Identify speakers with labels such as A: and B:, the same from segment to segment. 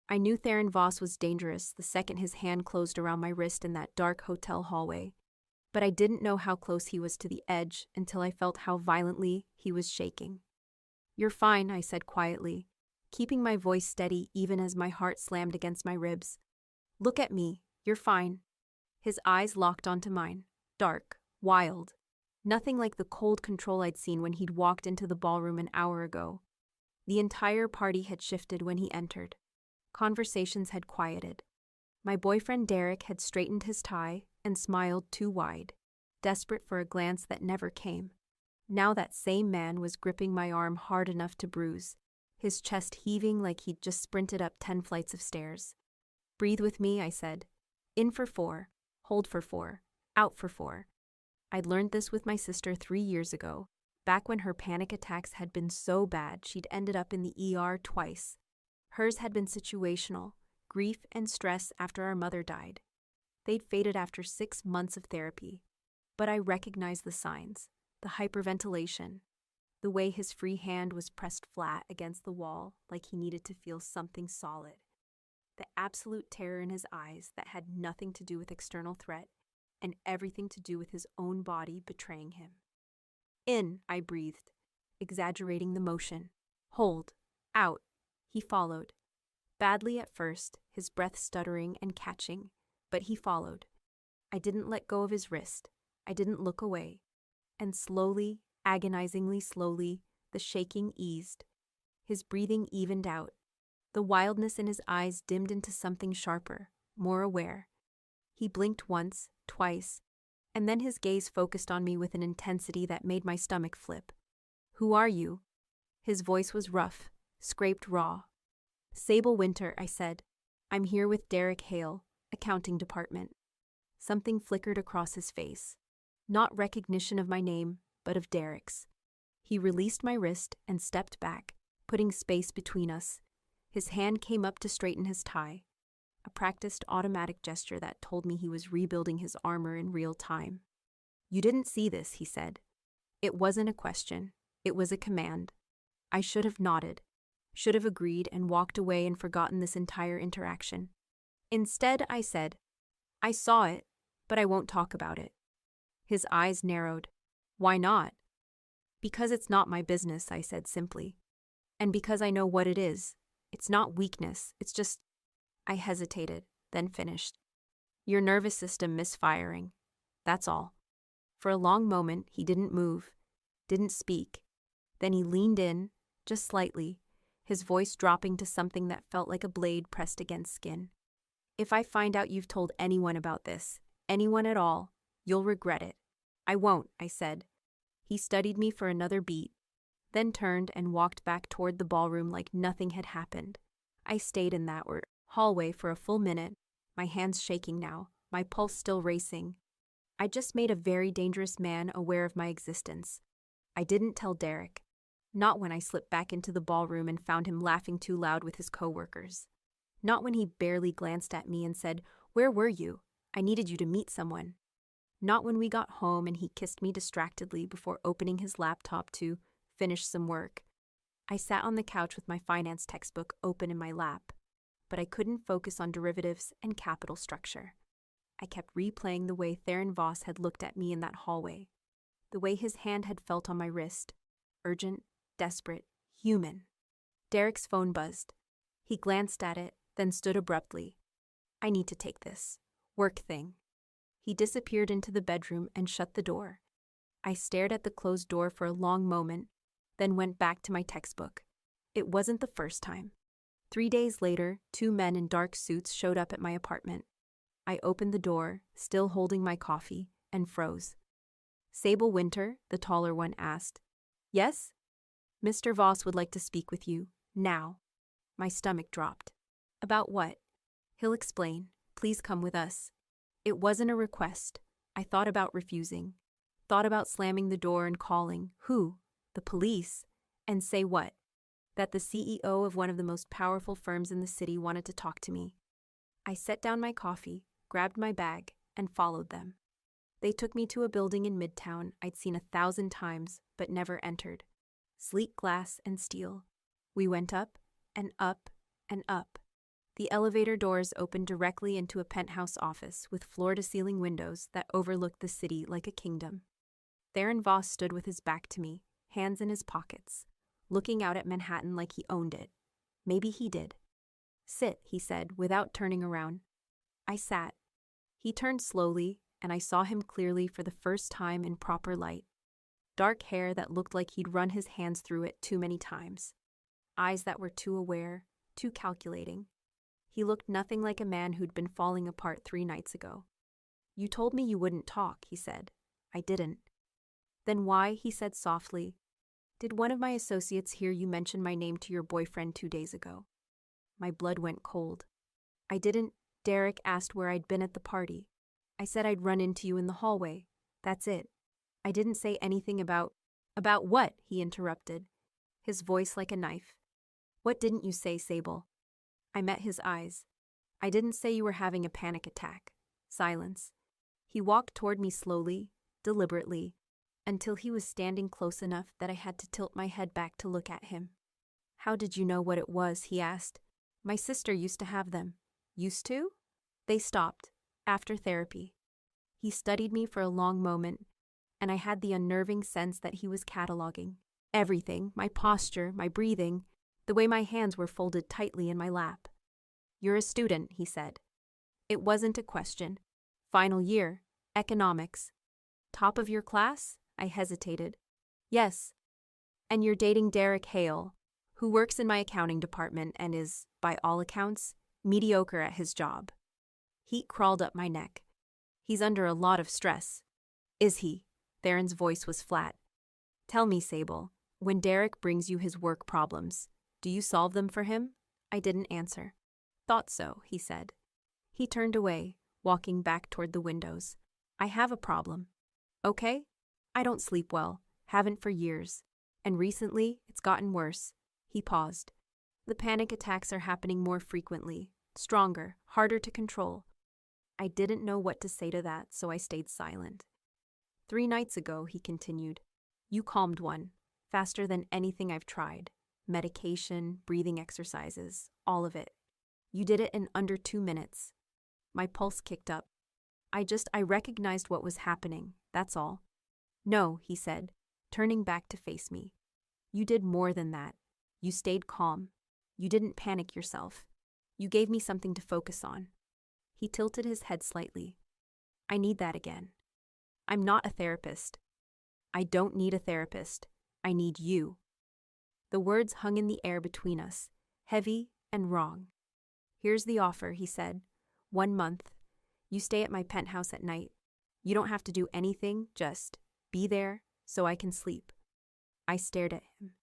A: I knew Theron Voss was dangerous the second his hand closed around my wrist in that dark hotel hallway, but I didn't know how close he was to the edge until I felt how violently he was shaking. "You're fine," I said quietly, keeping my voice steady even as my heart slammed against my ribs. "Look at me, you're fine." His eyes locked onto mine, dark, wild, nothing like the cold control I'd seen when he'd walked into the ballroom an hour ago. The entire party had shifted when he entered. Conversations had quieted. My boyfriend Derek had straightened his tie and smiled too wide, desperate for a glance that never came. Now that same man was gripping my arm hard enough to bruise, his chest heaving like he'd just sprinted up 10 flights of stairs. "Breathe with me," I said. "In for 4, hold for 4, out for 4. I'd learned this with my sister 3 years ago, back when her panic attacks had been so bad she'd ended up in the ER twice. Hers had been situational, grief and stress after our mother died. They'd faded after 6 months of therapy. But I recognized the signs, the hyperventilation, the way his free hand was pressed flat against the wall like he needed to feel something solid, the absolute terror in his eyes that had nothing to do with external threat and everything to do with his own body betraying him. "In," I breathed, exaggerating the motion. "Hold, out." He followed. Badly at first, his breath stuttering and catching, but he followed. I didn't let go of his wrist. I didn't look away. And slowly, agonizingly slowly, the shaking eased. His breathing evened out. The wildness in his eyes dimmed into something sharper, more aware. He blinked once, twice, and then his gaze focused on me with an intensity that made my stomach flip. "Who are you?" His voice was rough, scraped raw. "Sable Winter," I said. "I'm here with Derek Hale, accounting department." Something flickered across his face. Not recognition of my name, but of Derek's. He released my wrist and stepped back, putting space between us. His hand came up to straighten his tie, a practiced automatic gesture that told me he was rebuilding his armor in real time. "You didn't see this," he said. It wasn't a question. It was a command. I should have nodded, should have agreed and walked away and forgotten this entire interaction. Instead, I said, "I saw it, but I won't talk about it." His eyes narrowed. "Why not?" "Because it's not my business," I said simply. "And because I know what it is. It's not weakness, it's just—" I hesitated, then finished. "Your nervous system misfiring. That's all." For a long moment, he didn't move, didn't speak. Then he leaned in, just slightly, his voice dropping to something that felt like a blade pressed against skin. "If I find out you've told anyone about this, anyone at all, you'll regret it." "I won't," I said. He studied me for another beat, then turned and walked back toward the ballroom like nothing had happened. I stayed in that hallway for a full minute, my hands shaking now, my pulse still racing. I just made a very dangerous man aware of my existence. I didn't tell Derek. Not when I slipped back into the ballroom and found him laughing too loud with his coworkers. Not when he barely glanced at me and said, "Where were you? I needed you to meet someone." Not when we got home and he kissed me distractedly before opening his laptop to finish some work. I sat on the couch with my finance textbook open in my lap, but I couldn't focus on derivatives and capital structure. I kept replaying the way Theron Voss had looked at me in that hallway, the way his hand had felt on my wrist, urgent, desperate, human. Derek's phone buzzed. He glanced at it, then stood abruptly. "I need to take this work thing." He disappeared into the bedroom and shut the door. I stared at the closed door for a long moment, then went back to my textbook. It wasn't the first time. 3 days later, 2 men in dark suits showed up at my apartment. I opened the door, still holding my coffee, and froze. "Sable Winter?" the taller one asked. "Yes?" "Mr. Voss would like to speak with you, now." My stomach dropped. "About what?" "He'll explain. Please come with us." It wasn't a request. I thought about refusing. Thought about slamming the door and calling. Who? The police. And say what? That the CEO of one of the most powerful firms in the city wanted to talk to me. I set down my coffee, grabbed my bag, and followed them. They took me to a building in Midtown I'd seen 1,000 times, but never entered. Sleek glass and steel. We went up and up and up. The elevator doors opened directly into a penthouse office with floor-to-ceiling windows that overlooked the city like a kingdom. Theron Voss stood with his back to me, hands in his pockets, looking out at Manhattan like he owned it. Maybe he did. "Sit," he said, without turning around. I sat. He turned slowly, and I saw him clearly for the first time in proper light. Dark hair that looked like he'd run his hands through it too many times. Eyes that were too aware, too calculating. He looked nothing like a man who'd been falling apart 3 nights ago. "You told me you wouldn't talk," he said. "I didn't." "Then why," he said softly, "did one of my associates hear you mention my name to your boyfriend 2 days ago?" My blood went cold. "I didn't." Derek asked where I'd been at the party. "I said I'd run into you in the hallway. That's it. I didn't say anything about—" "About what?" he interrupted, his voice like a knife. "What didn't you say, Sable?" I met his eyes. "I didn't say you were having a panic attack." Silence. He walked toward me slowly, deliberately, until he was standing close enough that I had to tilt my head back to look at him. "How did you know what it was?" he asked. "My sister used to have them." "Used to?" "They stopped. After therapy." He studied me for a long moment, and I had the unnerving sense that he was cataloging everything, my posture, my breathing, the way my hands were folded tightly in my lap. "You're a student," he said. It wasn't a question. "Final year. Economics." "Top of your class?" I hesitated. "Yes." "And you're dating Derek Hale, who works in my accounting department and is, by all accounts, mediocre at his job." Heat crawled up my neck. "He's under a lot of stress." "Is he?" Theron's voice was flat. "Tell me, Sable, when Derek brings you his work problems, do you solve them for him?" I didn't answer. "Thought so," he said. He turned away, walking back toward the windows. "I have a problem." "Okay?" "I don't sleep well. Haven't for years. And recently, it's gotten worse." He paused. "The panic attacks are happening more frequently, stronger, harder to control." I didn't know what to say to that, so I stayed silent. 3 nights ago," he continued, "you calmed one, faster than anything I've tried. Medication, breathing exercises, all of it. You did it in under 2 minutes. My pulse kicked up. I recognized what was happening, that's all." "No," he said, turning back to face me. "You did more than that. You stayed calm. You didn't panic yourself. You gave me something to focus on." He tilted his head slightly. "I need that again. I'm not a therapist. I don't need a therapist. I need you." The words hung in the air between us, heavy and wrong. "Here's the offer," he said. 1 month. You stay at my penthouse at night. You don't have to do anything, just be there so I can sleep." I stared at him.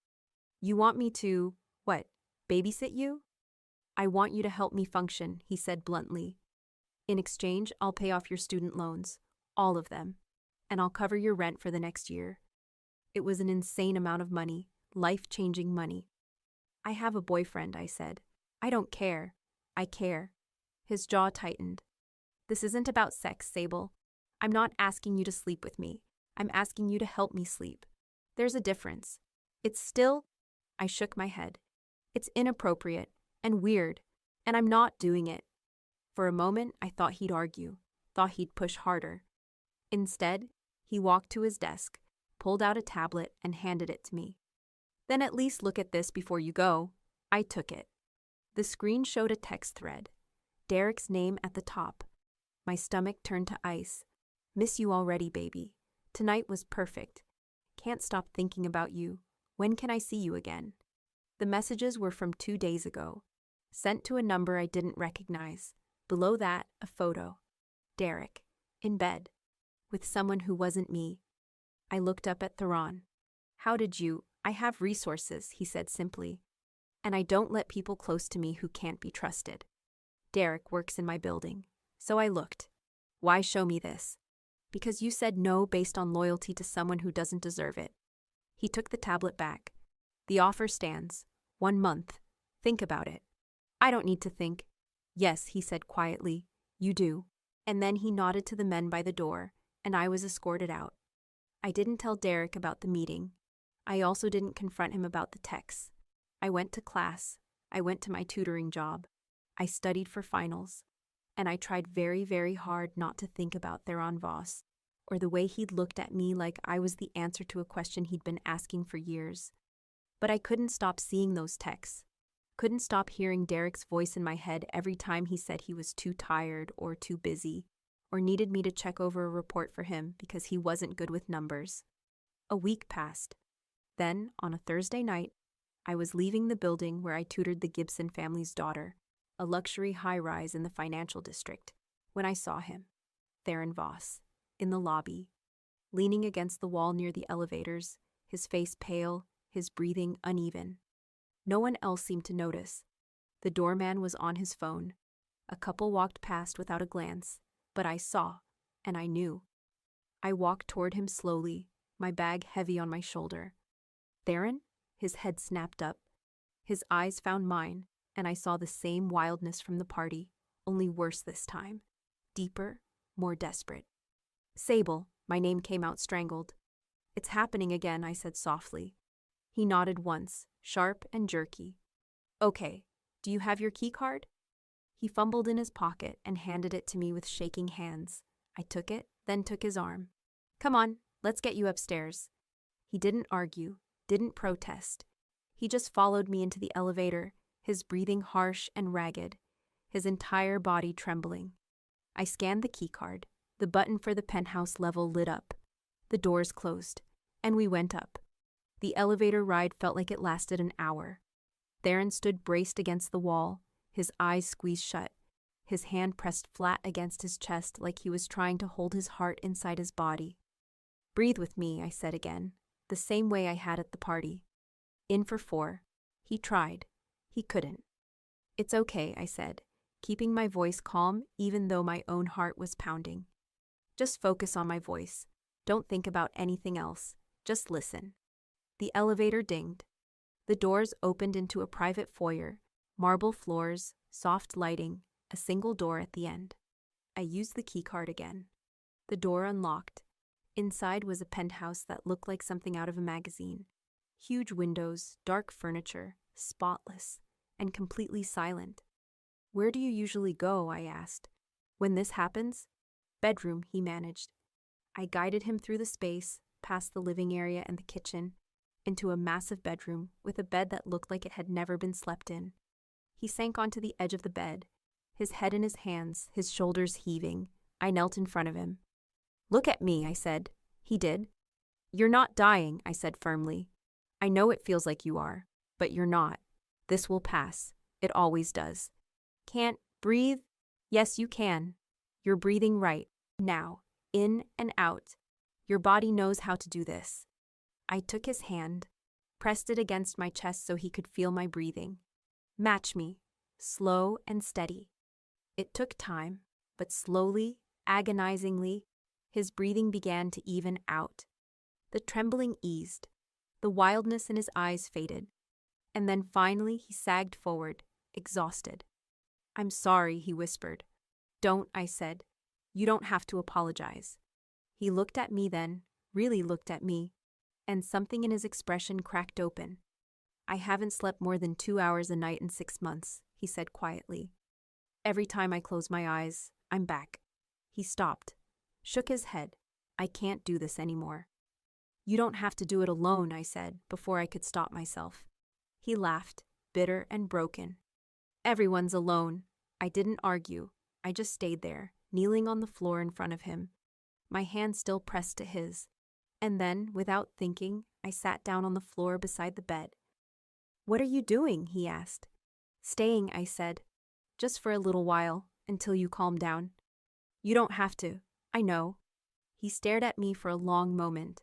A: "You want me to, what, babysit you?" "I want you to help me function," he said bluntly. "In exchange, I'll pay off your student loans, all of them, and I'll cover your rent for the next year." It was an insane amount of money, life-changing money. "I have a boyfriend," I said. "I don't care. I care." His jaw tightened. "This isn't about sex, Sable. I'm not asking you to sleep with me. I'm asking you to help me sleep. There's a difference. It's still—" I shook my head. "It's inappropriate and weird, and I'm not doing it." For a moment, I thought he'd argue, thought he'd push harder. Instead, he walked to his desk, pulled out a tablet, and handed it to me. "Then at least look at this before you go." I took it. The screen showed a text thread. Derek's name at the top. My stomach turned to ice. "Miss you already, baby. Tonight was perfect. Can't stop thinking about you. When can I see you again?" The messages were from 2 days ago, sent to a number I didn't recognize. Below that, a photo. Derek, in bed, with someone who wasn't me. I looked up at Theron. "How did you—" "I have resources," he said simply. "And I don't let people close to me who can't be trusted. Derek works in my building." So I looked. "Why show me this?" "Because you said no based on loyalty to someone who doesn't deserve it." He took the tablet back. "The offer stands. 1 month. Think about it." "I don't need to think." "Yes," he said quietly. "You do." And then he nodded to the men by the door, and I was escorted out. I didn't tell Derek about the meeting. I also didn't confront him about the texts. I went to class. I went to my tutoring job. I studied for finals, and I tried very, very hard not to think about Theron Voss, or the way he'd looked at me like I was the answer to a question he'd been asking for years. But I couldn't stop seeing those texts. Couldn't stop hearing Derek's voice in my head every time he said he was too tired or too busy, or needed me to check over a report for him because he wasn't good with numbers. A week passed. Then, on a Thursday night, I was leaving the building where I tutored the Gibson family's daughter, a luxury high-rise in the financial district, when I saw him, Theron Voss, in the lobby, leaning against the wall near the elevators, his face pale, his breathing uneven. No one else seemed to notice. The doorman was on his phone. A couple walked past without a glance, but I saw, and I knew. I walked toward him slowly, my bag heavy on my shoulder. Theron? His head snapped up. His eyes found mine, and I saw the same wildness from the party, only worse this time. Deeper, more desperate. Sable, my name came out strangled. It's happening again, I said softly. He nodded once, sharp and jerky. Okay, do you have your key card? He fumbled in his pocket and handed it to me with shaking hands. I took it, then took his arm. Come on, let's get you upstairs. He didn't argue, didn't protest. He just followed me into the elevator, his breathing harsh and ragged, his entire body trembling. I scanned the key card. The button for the penthouse level lit up. The doors closed, and we went up. The elevator ride felt like it lasted an hour. Theron stood braced against the wall, his eyes squeezed shut, his hand pressed flat against his chest like he was trying to hold his heart inside his body. Breathe with me, I said again, the same way I had at the party. In for 4. He tried. He couldn't. It's okay, I said, keeping my voice calm even though my own heart was pounding. Just focus on my voice. Don't think about anything else. Just listen. The elevator dinged. The doors opened into a private foyer, marble floors, soft lighting, a single door at the end. I used the keycard again. The door unlocked. Inside was a penthouse that looked like something out of a magazine. Huge windows, dark furniture, spotless, and completely silent. Where do you usually go? I asked. When this happens? Bedroom, he managed. I guided him through the space, past the living area and the kitchen, into a massive bedroom with a bed that looked like it had never been slept in. He sank onto the edge of the bed, his head in his hands, his shoulders heaving. I knelt in front of him. Look at me, I said. He did. You're not dying, I said firmly. I know it feels like you are, but you're not. This will pass. It always does. Can't breathe? Yes, you can. You're breathing right. Now, in and out. Your body knows how to do this. I took his hand, pressed it against my chest so he could feel my breathing. Match me, slow and steady. It took time, but slowly, agonizingly, his breathing began to even out. The trembling eased. The wildness in his eyes faded. And then finally he sagged forward, exhausted. I'm sorry, he whispered. Don't, I said. You don't have to apologize. He looked at me then, really looked at me, and something in his expression cracked open. I haven't slept more than 2 hours a night in 6 months, he said quietly. Every time I close my eyes, I'm back. He stopped, shook his head. I can't do this anymore. You don't have to do it alone, I said, before I could stop myself. He laughed, bitter and broken. Everyone's alone. I didn't argue. I just stayed there, kneeling on the floor in front of him, my hand still pressed to his. And then, without thinking, I sat down on the floor beside the bed. What are you doing? He asked. Staying, I said. Just for a little while, until you calm down. You don't have to. I know. He stared at me for a long moment.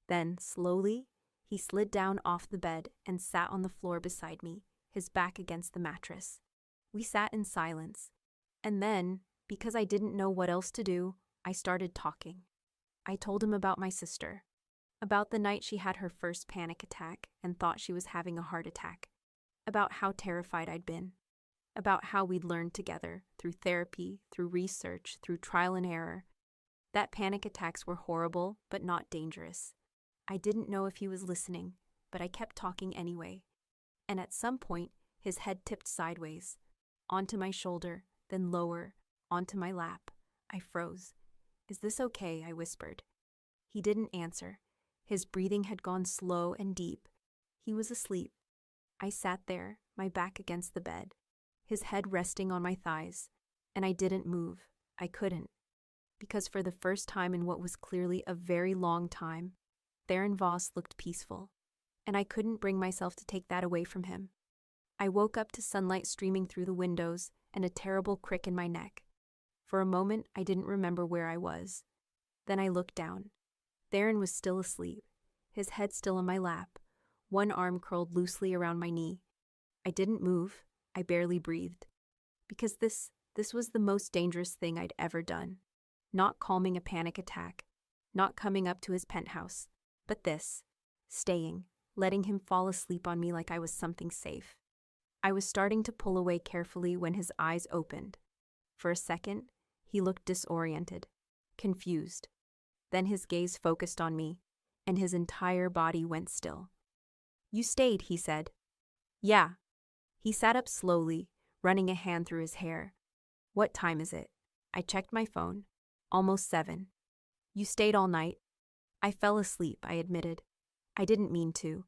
A: Then, slowly, he slid down off the bed and sat on the floor beside me, his back against the mattress. We sat in silence. And then, because I didn't know what else to do, I started talking. I told him about my sister, about the night she had her first panic attack and thought she was having a heart attack, about how terrified I'd been, about how we'd learned together, through therapy, through research, through trial and error, that panic attacks were horrible but not dangerous. I didn't know if he was listening, but I kept talking anyway. And at some point, his head tipped sideways. onto my shoulder, then lower, onto my lap. I froze. "Is this okay?" I whispered. He didn't answer. His breathing had gone slow and deep. He was asleep. I sat there, my back against the bed, his head resting on my thighs, and I didn't move. I couldn't. Because for the first time in what was clearly a very long time, Theron Voss looked peaceful, and I couldn't bring myself to take that away from him. I woke up to sunlight streaming through the windows and a terrible crick in my neck. For a moment, I didn't remember where I was. Then I looked down. Theron was still asleep, his head still on my lap, one arm curled loosely around my knee. I didn't move. I barely breathed. Because this was the most dangerous thing I'd ever done. Not calming a panic attack, not coming up to his penthouse, but this, staying, letting him fall asleep on me like I was something safe. I was starting to pull away carefully when his eyes opened. For a second, he looked disoriented, confused. Then his gaze focused on me, and his entire body went still. "You stayed," he said. "Yeah." He sat up slowly, running a hand through his hair. "What time is it?" I checked my phone. "Almost 7. "You stayed all night?" "I fell asleep," I admitted. "I didn't mean to."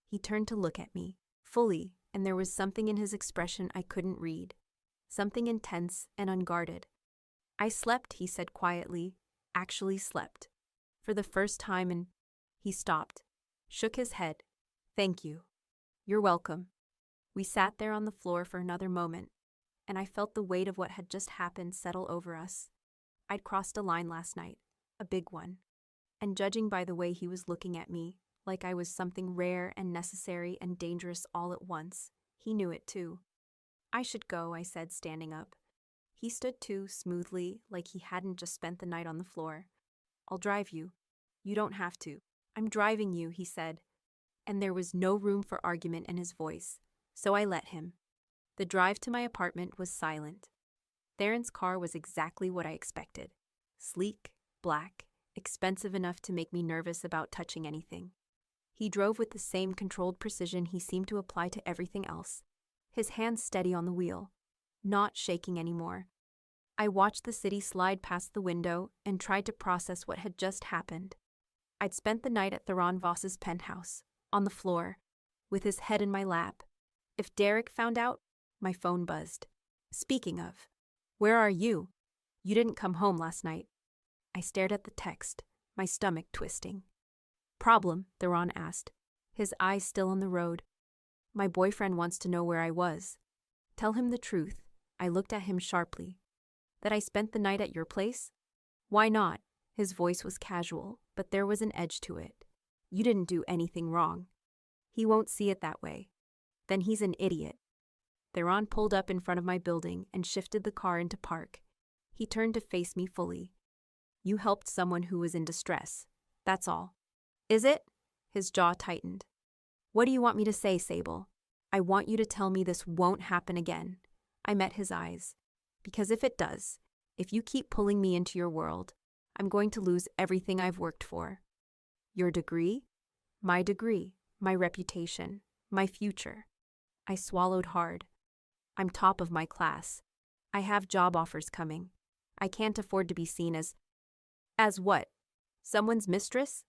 A: He turned to look at me, fully, and there was something in his expression I couldn't read. Something intense and unguarded. "I slept," he said quietly. "Actually slept. For the first time in—" He stopped, shook his head. "Thank you." "You're welcome." We sat there on the floor for another moment, and I felt the weight of what had just happened settle over us. I'd crossed a line last night, a big one. And judging by the way he was looking at me, like I was something rare and necessary and dangerous all at once, he knew it too. "I should go," I said, standing up. He stood too, smoothly, like he hadn't just spent the night on the floor. "I'll drive you." "You don't have to." "I'm driving you," he said. And there was no room for argument in his voice, so I let him. The drive to my apartment was silent. Theron's car was exactly what I expected. Sleek, black, expensive enough to make me nervous about touching anything. He drove with the same controlled precision he seemed to apply to everything else, his hands steady on the wheel, not shaking anymore. I watched the city slide past the window and tried to process what had just happened. I'd spent the night at Theron Voss's penthouse, on the floor, with his head in my lap. If Derek found out, my phone buzzed. "Speaking of, where are you? You didn't come home last night." I stared at the text, my stomach twisting. "Problem?" Theron asked, his eyes still on the road. "My boyfriend wants to know where I was." "Tell him the truth." I looked at him sharply. "That I spent the night at your place?" "Why not?" His voice was casual, but there was an edge to it. "You didn't do anything wrong." "He won't see it that way." "Then he's an idiot." Theron pulled up in front of my building and shifted the car into park. He turned to face me fully. "You helped someone who was in distress. That's all." "Is it?" His jaw tightened. "What do you want me to say, Sable?" "I want you to tell me this won't happen again." I met his eyes. "Because if it does, if you keep pulling me into your world, I'm going to lose everything I've worked for." "Your degree?" "My degree, my reputation, my future." I swallowed hard. "I'm top of my class. I have job offers coming. I can't afford to be seen as—" "As what? Someone's mistress?"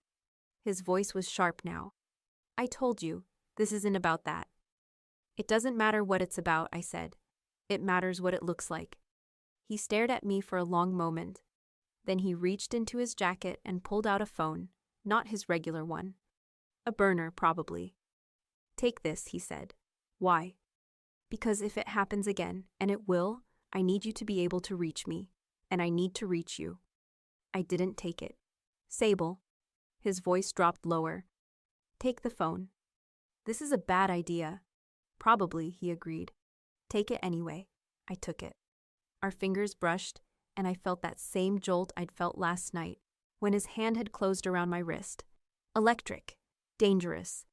A: His voice was sharp now. "I told you, this isn't about that." "It doesn't matter what it's about," I said. "It matters what it looks like." He stared at me for a long moment. Then he reached into his jacket and pulled out a phone, not his regular one. A burner, probably. "Take this," he said. "Why?" "Because if it happens again, and it will, I need you to be able to reach me, and I need to reach you." I didn't take it. "Sable." His voice dropped lower. "Take the phone." "This is a bad idea." "Probably," he agreed. "Take it anyway." I took it. Our fingers brushed, and I felt that same jolt I'd felt last night, when his hand had closed around my wrist. Electric. Dangerous.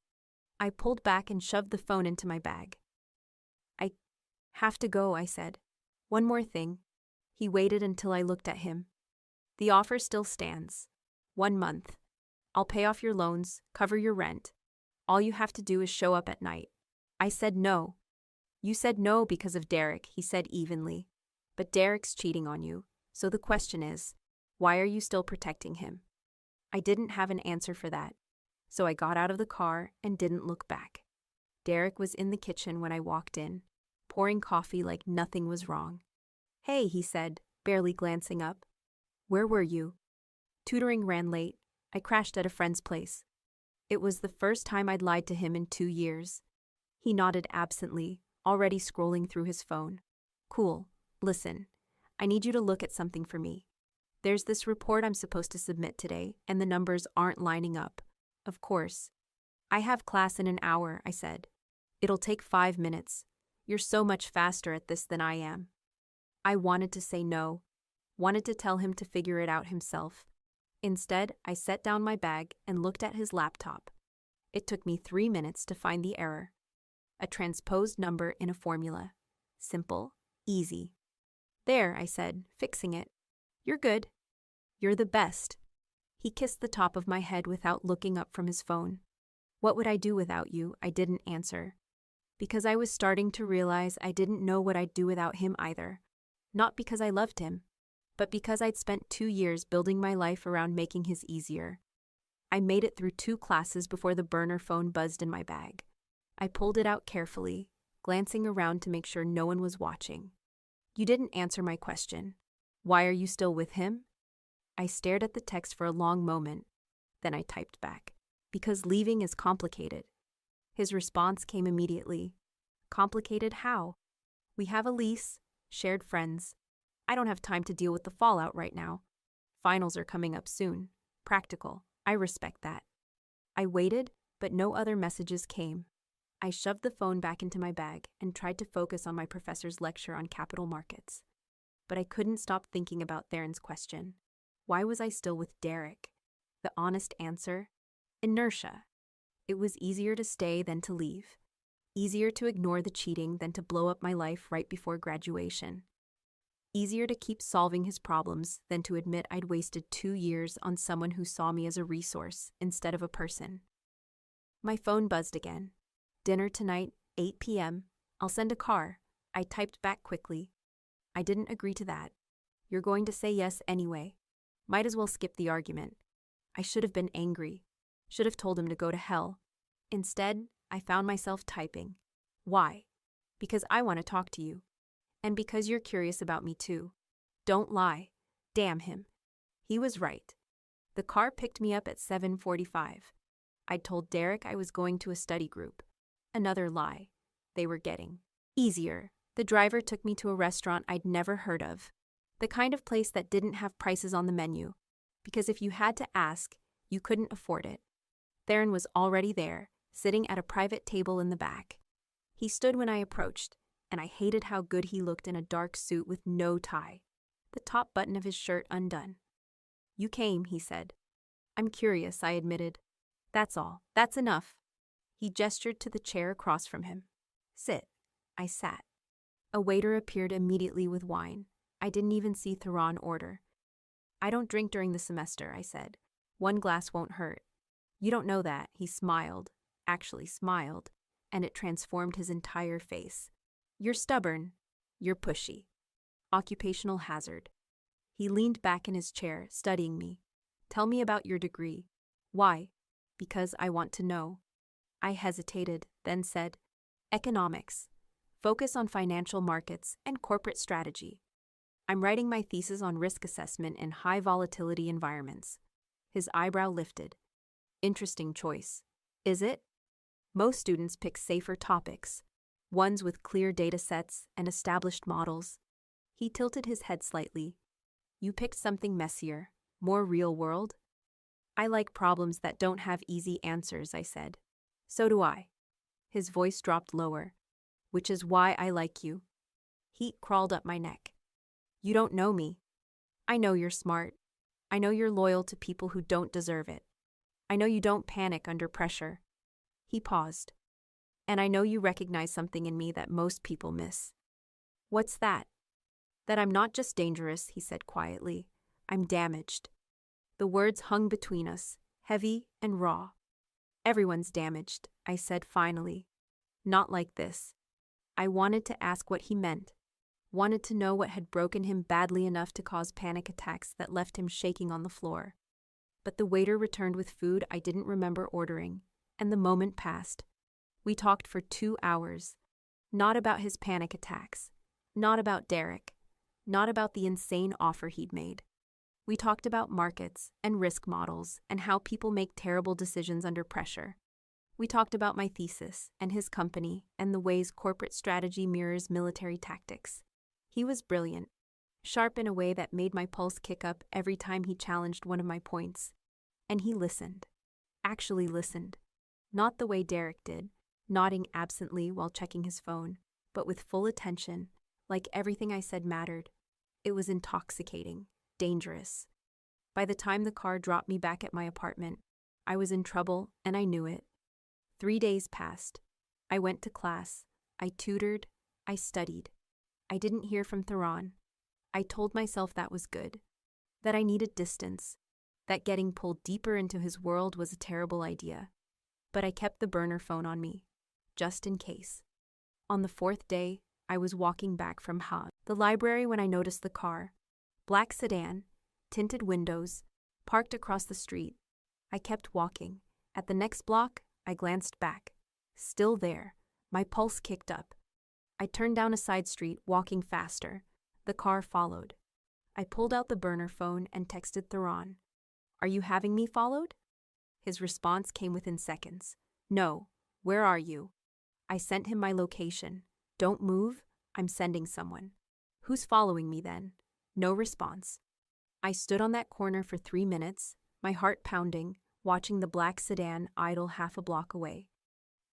A: I pulled back and shoved the phone into my bag. "I have to go," I said. "One more thing." He waited until I looked at him. "The offer still stands. 1 month. I'll pay off your loans, cover your rent. All you have to do is show up at night." I said no. You said no because of Derek, he said evenly. But Derek's cheating on you, so the question is, why are you still protecting him? I didn't have an answer for that, so I got out of the car and didn't look back. Derek was in the kitchen when I walked in, pouring coffee like nothing was wrong. Hey, he said, barely glancing up. Where were you? Tutoring ran late. I crashed at a friend's place. It was the first time I'd lied to him in 2 years. He nodded absently, already scrolling through his phone. Cool. Listen, I need you to look at something for me. There's this report I'm supposed to submit today, and the numbers aren't lining up. Of course. I have class in an hour, I said. It'll take 5 minutes. You're so much faster at this than I am. I wanted to say no, wanted to tell him to figure it out himself. Instead, I set down my bag and looked at his laptop. It took me 3 minutes to find the error. A transposed number in a formula. Simple, easy. There, I said, fixing it. You're good. You're the best. He kissed the top of my head without looking up from his phone. What would I do without you? I didn't answer. Because I was starting to realize I didn't know what I'd do without him either. Not because I loved him, but because I'd spent 2 years building my life around making his easier. I made it through 2 classes before the burner phone buzzed in my bag. I pulled it out carefully, glancing around to make sure no one was watching. You didn't answer my question. Why are you still with him? I stared at the text for a long moment. Then I typed back. Because leaving is complicated. His response came immediately. Complicated how? We have a lease, shared friends. I don't have time to deal with the fallout right now. Finals are coming up soon. Practical. I respect that. I waited, but no other messages came. I shoved the phone back into my bag and tried to focus on my professor's lecture on capital markets. But I couldn't stop thinking about Theron's question. Why was I still with Derek? The honest answer? Inertia. It was easier to stay than to leave. Easier to ignore the cheating than to blow up my life right before graduation. Easier to keep solving his problems than to admit I'd wasted 2 years on someone who saw me as a resource instead of a person. My phone buzzed again. Dinner tonight, 8 p.m. I'll send a car. I typed back quickly. I didn't agree to that. You're going to say yes anyway. Might as well skip the argument. I should have been angry. Should have told him to go to hell. Instead, I found myself typing. Why? Because I want to talk to you. And because you're curious about me too. Don't lie. Damn him. He was right. The car picked me up at 7:45. I'd told Derek I was going to a study group. Another lie. They were getting easier. The driver took me to a restaurant I'd never heard of. The kind of place that didn't have prices on the menu. Because if you had to ask, you couldn't afford it. Theron was already there, sitting at a private table in the back. He stood when I approached, and I hated how good he looked in a dark suit with no tie, the top button of his shirt undone. You came, he said. I'm curious, I admitted. That's all. That's enough. He gestured to the chair across from him. Sit. I sat. A waiter appeared immediately with wine. I didn't even see Theron order. I don't drink during the semester, I said. 1 glass won't hurt. You don't know that, he smiled, actually smiled, and it transformed his entire face. You're stubborn. You're pushy. Occupational hazard. He leaned back in his chair, studying me. Tell me about your degree. Why? Because I want to know. I hesitated, then said, Economics. Focus on financial markets and corporate strategy. I'm writing my thesis on risk assessment in high volatility environments. His eyebrow lifted. Interesting choice. Is it? Most students pick safer topics, ones with clear data sets and established models. He tilted his head slightly. You picked something messier, more real world? I like problems that don't have easy answers, I said. So do I. His voice dropped lower. Which is why I like you. Heat crawled up my neck. You don't know me. I know you're smart. I know you're loyal to people who don't deserve it. I know you don't panic under pressure. He paused. And I know you recognize something in me that most people miss. What's that? That I'm not just dangerous, he said quietly. I'm damaged. The words hung between us, heavy and raw. Everyone's damaged, I said finally. Not like this. I wanted to ask what he meant, wanted to know what had broken him badly enough to cause panic attacks that left him shaking on the floor. But the waiter returned with food I didn't remember ordering, and the moment passed. We talked for 2 hours. Not about his panic attacks, not about Derek, not about the insane offer he'd made. We talked about markets and risk models and how people make terrible decisions under pressure. We talked about my thesis and his company and the ways corporate strategy mirrors military tactics. He was brilliant, sharp in a way that made my pulse kick up every time he challenged one of my points. And he listened. Actually listened. Not the way Derek did, nodding absently while checking his phone, but with full attention, like everything I said mattered. It was intoxicating, dangerous. By the time the car dropped me back at my apartment, I was in trouble and I knew it. 3 days passed. I went to class. I tutored. I studied. I didn't hear from Theron. I told myself that was good, that I needed distance, that getting pulled deeper into his world was a terrible idea. But I kept the burner phone on me, just in case. On the 4th day, I was walking back from the library when I noticed the car. Black sedan, tinted windows, parked across the street. I kept walking. At the next block, I glanced back. Still there. My pulse kicked up. I turned down a side street, walking faster. The car followed. I pulled out the burner phone and texted Theron. "Are you having me followed?" His response came within seconds. "No. Where are you?" I sent him my location. "Don't move. I'm sending someone." "Who's following me then?" No response. I stood on that corner for 3 minutes, my heart pounding, watching the black sedan idle half a block away.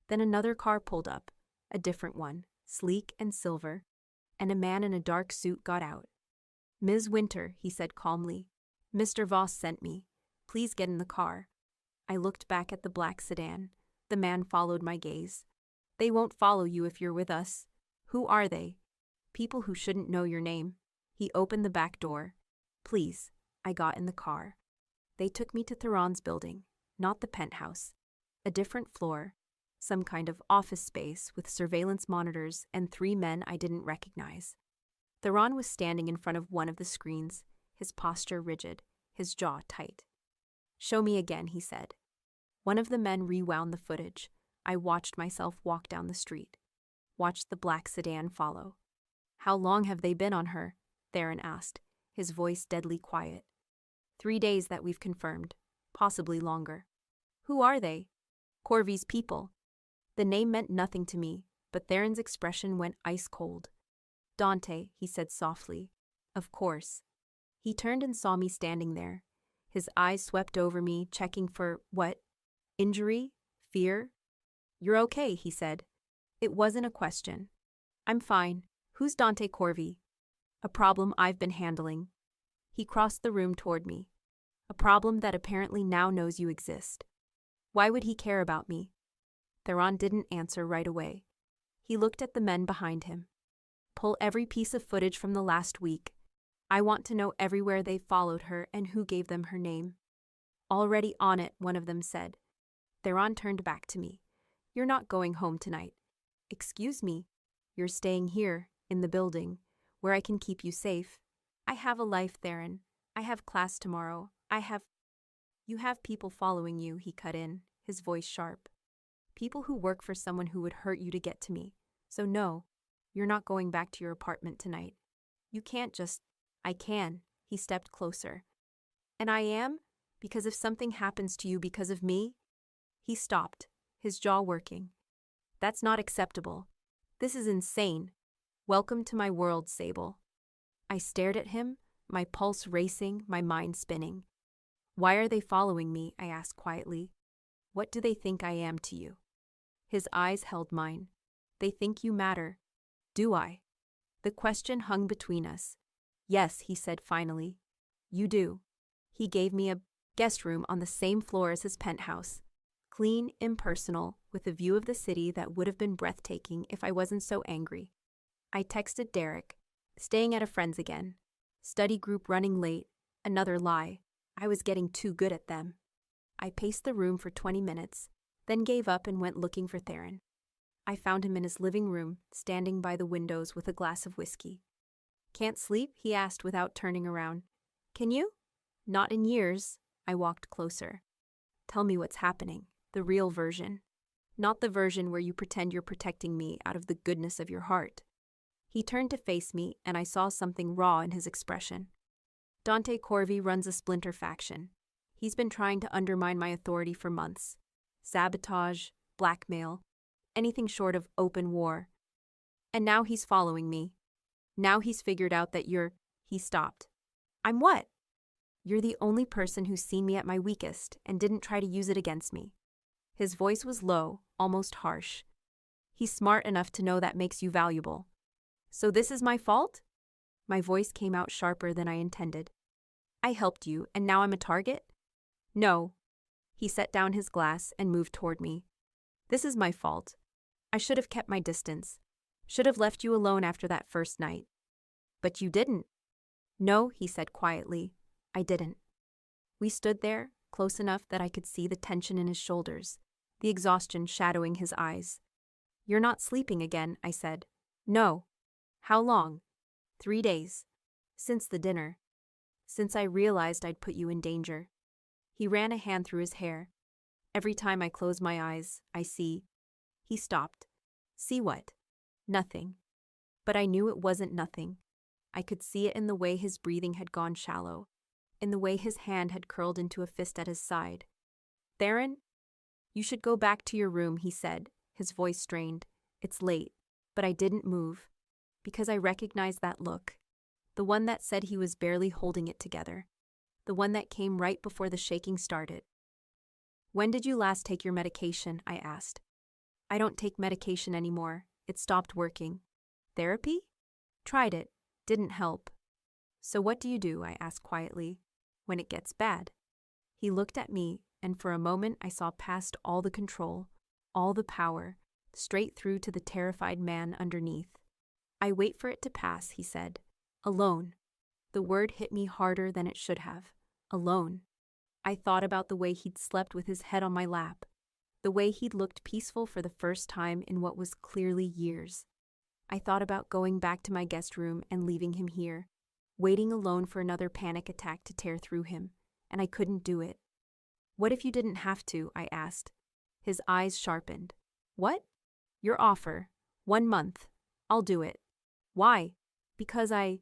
A: Then another car pulled up, a different one, sleek and silver, and a man in a dark suit got out. "Ms. Winter," he said calmly. "Mr. Voss sent me. Please get in the car." I looked back at the black sedan. The man followed my gaze. "They won't follow you if you're with us." "Who are they?" "People who shouldn't know your name." He opened the back door. "Please." I got in the car. They took me to Theron's building, not the penthouse. A different floor, some kind of office space with surveillance monitors and 3 men I didn't recognize. Theron was standing in front of one of the screens, his posture rigid, his jaw tight. "Show me again," he said. One of the men rewound the footage. I watched myself walk down the street. Watched the black sedan follow. "How long have they been on her?" Theron asked, his voice deadly quiet. 3 days that we've confirmed, possibly longer." "Who are they?" "Corvy's people." The name meant nothing to me, but Theron's expression went ice cold. "Dante," he said softly. "Of course." He turned and saw me standing there. His eyes swept over me, checking for, what? Injury? Fear? "You're okay," he said. It wasn't a question. "I'm fine. Who's Dante Corvy?" "A problem I've been handling." He crossed the room toward me. "A problem that apparently now knows you exist." "Why would he care about me?" Theron didn't answer right away. He looked at the men behind him. "Pull every piece of footage from the last week. I want to know everywhere they followed her and who gave them her name." "Already on it," one of them said. Theron turned back to me. "You're not going home tonight." "Excuse me." "You're staying here, in the building, where I can keep you safe." "I have a life, Theron. I have class tomorrow. You have people following you," he cut in, his voice sharp. "People who work for someone who would hurt you to get to me. So no, you're not going back to your apartment tonight. You can't just—" "I can." He stepped closer. "And I am? Because if something happens to you because of me—" He stopped, his jaw working. "That's not acceptable. This is insane. Welcome to my world, Sable." I stared at him, my pulse racing, my mind spinning. "Why are they following me?" I asked quietly. "What do they think I am to you?" His eyes held mine. "They think you matter." "Do I?" The question hung between us. "Yes," he said finally. "You do." He gave me a guest room on the same floor as his penthouse. Clean, impersonal, with a view of the city that would have been breathtaking if I wasn't so angry. I texted Derek. Staying at a friend's again. Study group running late. Another lie. I was getting too good at them. I paced the room for 20 minutes, then gave up and went looking for Theron. I found him in his living room, standing by the windows with a glass of whiskey. Can't sleep? He asked without turning around. Can you? Not in years. I walked closer. Tell me what's happening. The real version. Not the version where you pretend you're protecting me out of the goodness of your heart. He turned to face me, and I saw something raw in his expression. Dante Corvi runs a splinter faction. He's been trying to undermine my authority for months. Sabotage, blackmail, anything short of open war. And now he's following me. Now he's figured out that He stopped. I'm what? You're the only person who's seen me at my weakest and didn't try to use it against me. His voice was low, almost harsh. He's smart enough to know that makes you valuable. So this is my fault? My voice came out sharper than I intended. I helped you, and now I'm a target? No. He set down his glass and moved toward me. This is my fault. I should have kept my distance. Should have left you alone after that first night. But you didn't. No, he said quietly. I didn't. We stood there, close enough that I could see the tension in his shoulders, the exhaustion shadowing his eyes. You're not sleeping again, I said. No. How long? 3 days. Since the dinner. Since I realized I'd put you in danger. He ran a hand through his hair. Every time I close my eyes, I see. He stopped. See what? Nothing. But I knew it wasn't nothing. I could see it in the way his breathing had gone shallow, in the way his hand had curled into a fist at his side. Theron? You should go back to your room, he said, his voice strained. It's late. But I didn't move, because I recognized that look, the one that said he was barely holding it together, the one that came right before the shaking started. When did you last take your medication? I asked. I don't take medication anymore. It stopped working. Therapy? Tried it. Didn't help. So what do you do? I asked quietly. When it gets bad. He looked at me, and for a moment I saw past all the control, all the power, straight through to the terrified man underneath. I wait for it to pass, he said. Alone. The word hit me harder than it should have. Alone. I thought about the way he'd slept with his head on my lap, the way he'd looked peaceful for the first time in what was clearly years. I thought about going back to my guest room and leaving him here, waiting alone for another panic attack to tear through him, and I couldn't do it. What if you didn't have to? I asked. His eyes sharpened. What? Your offer. 1 month. I'll do it. Why? Because I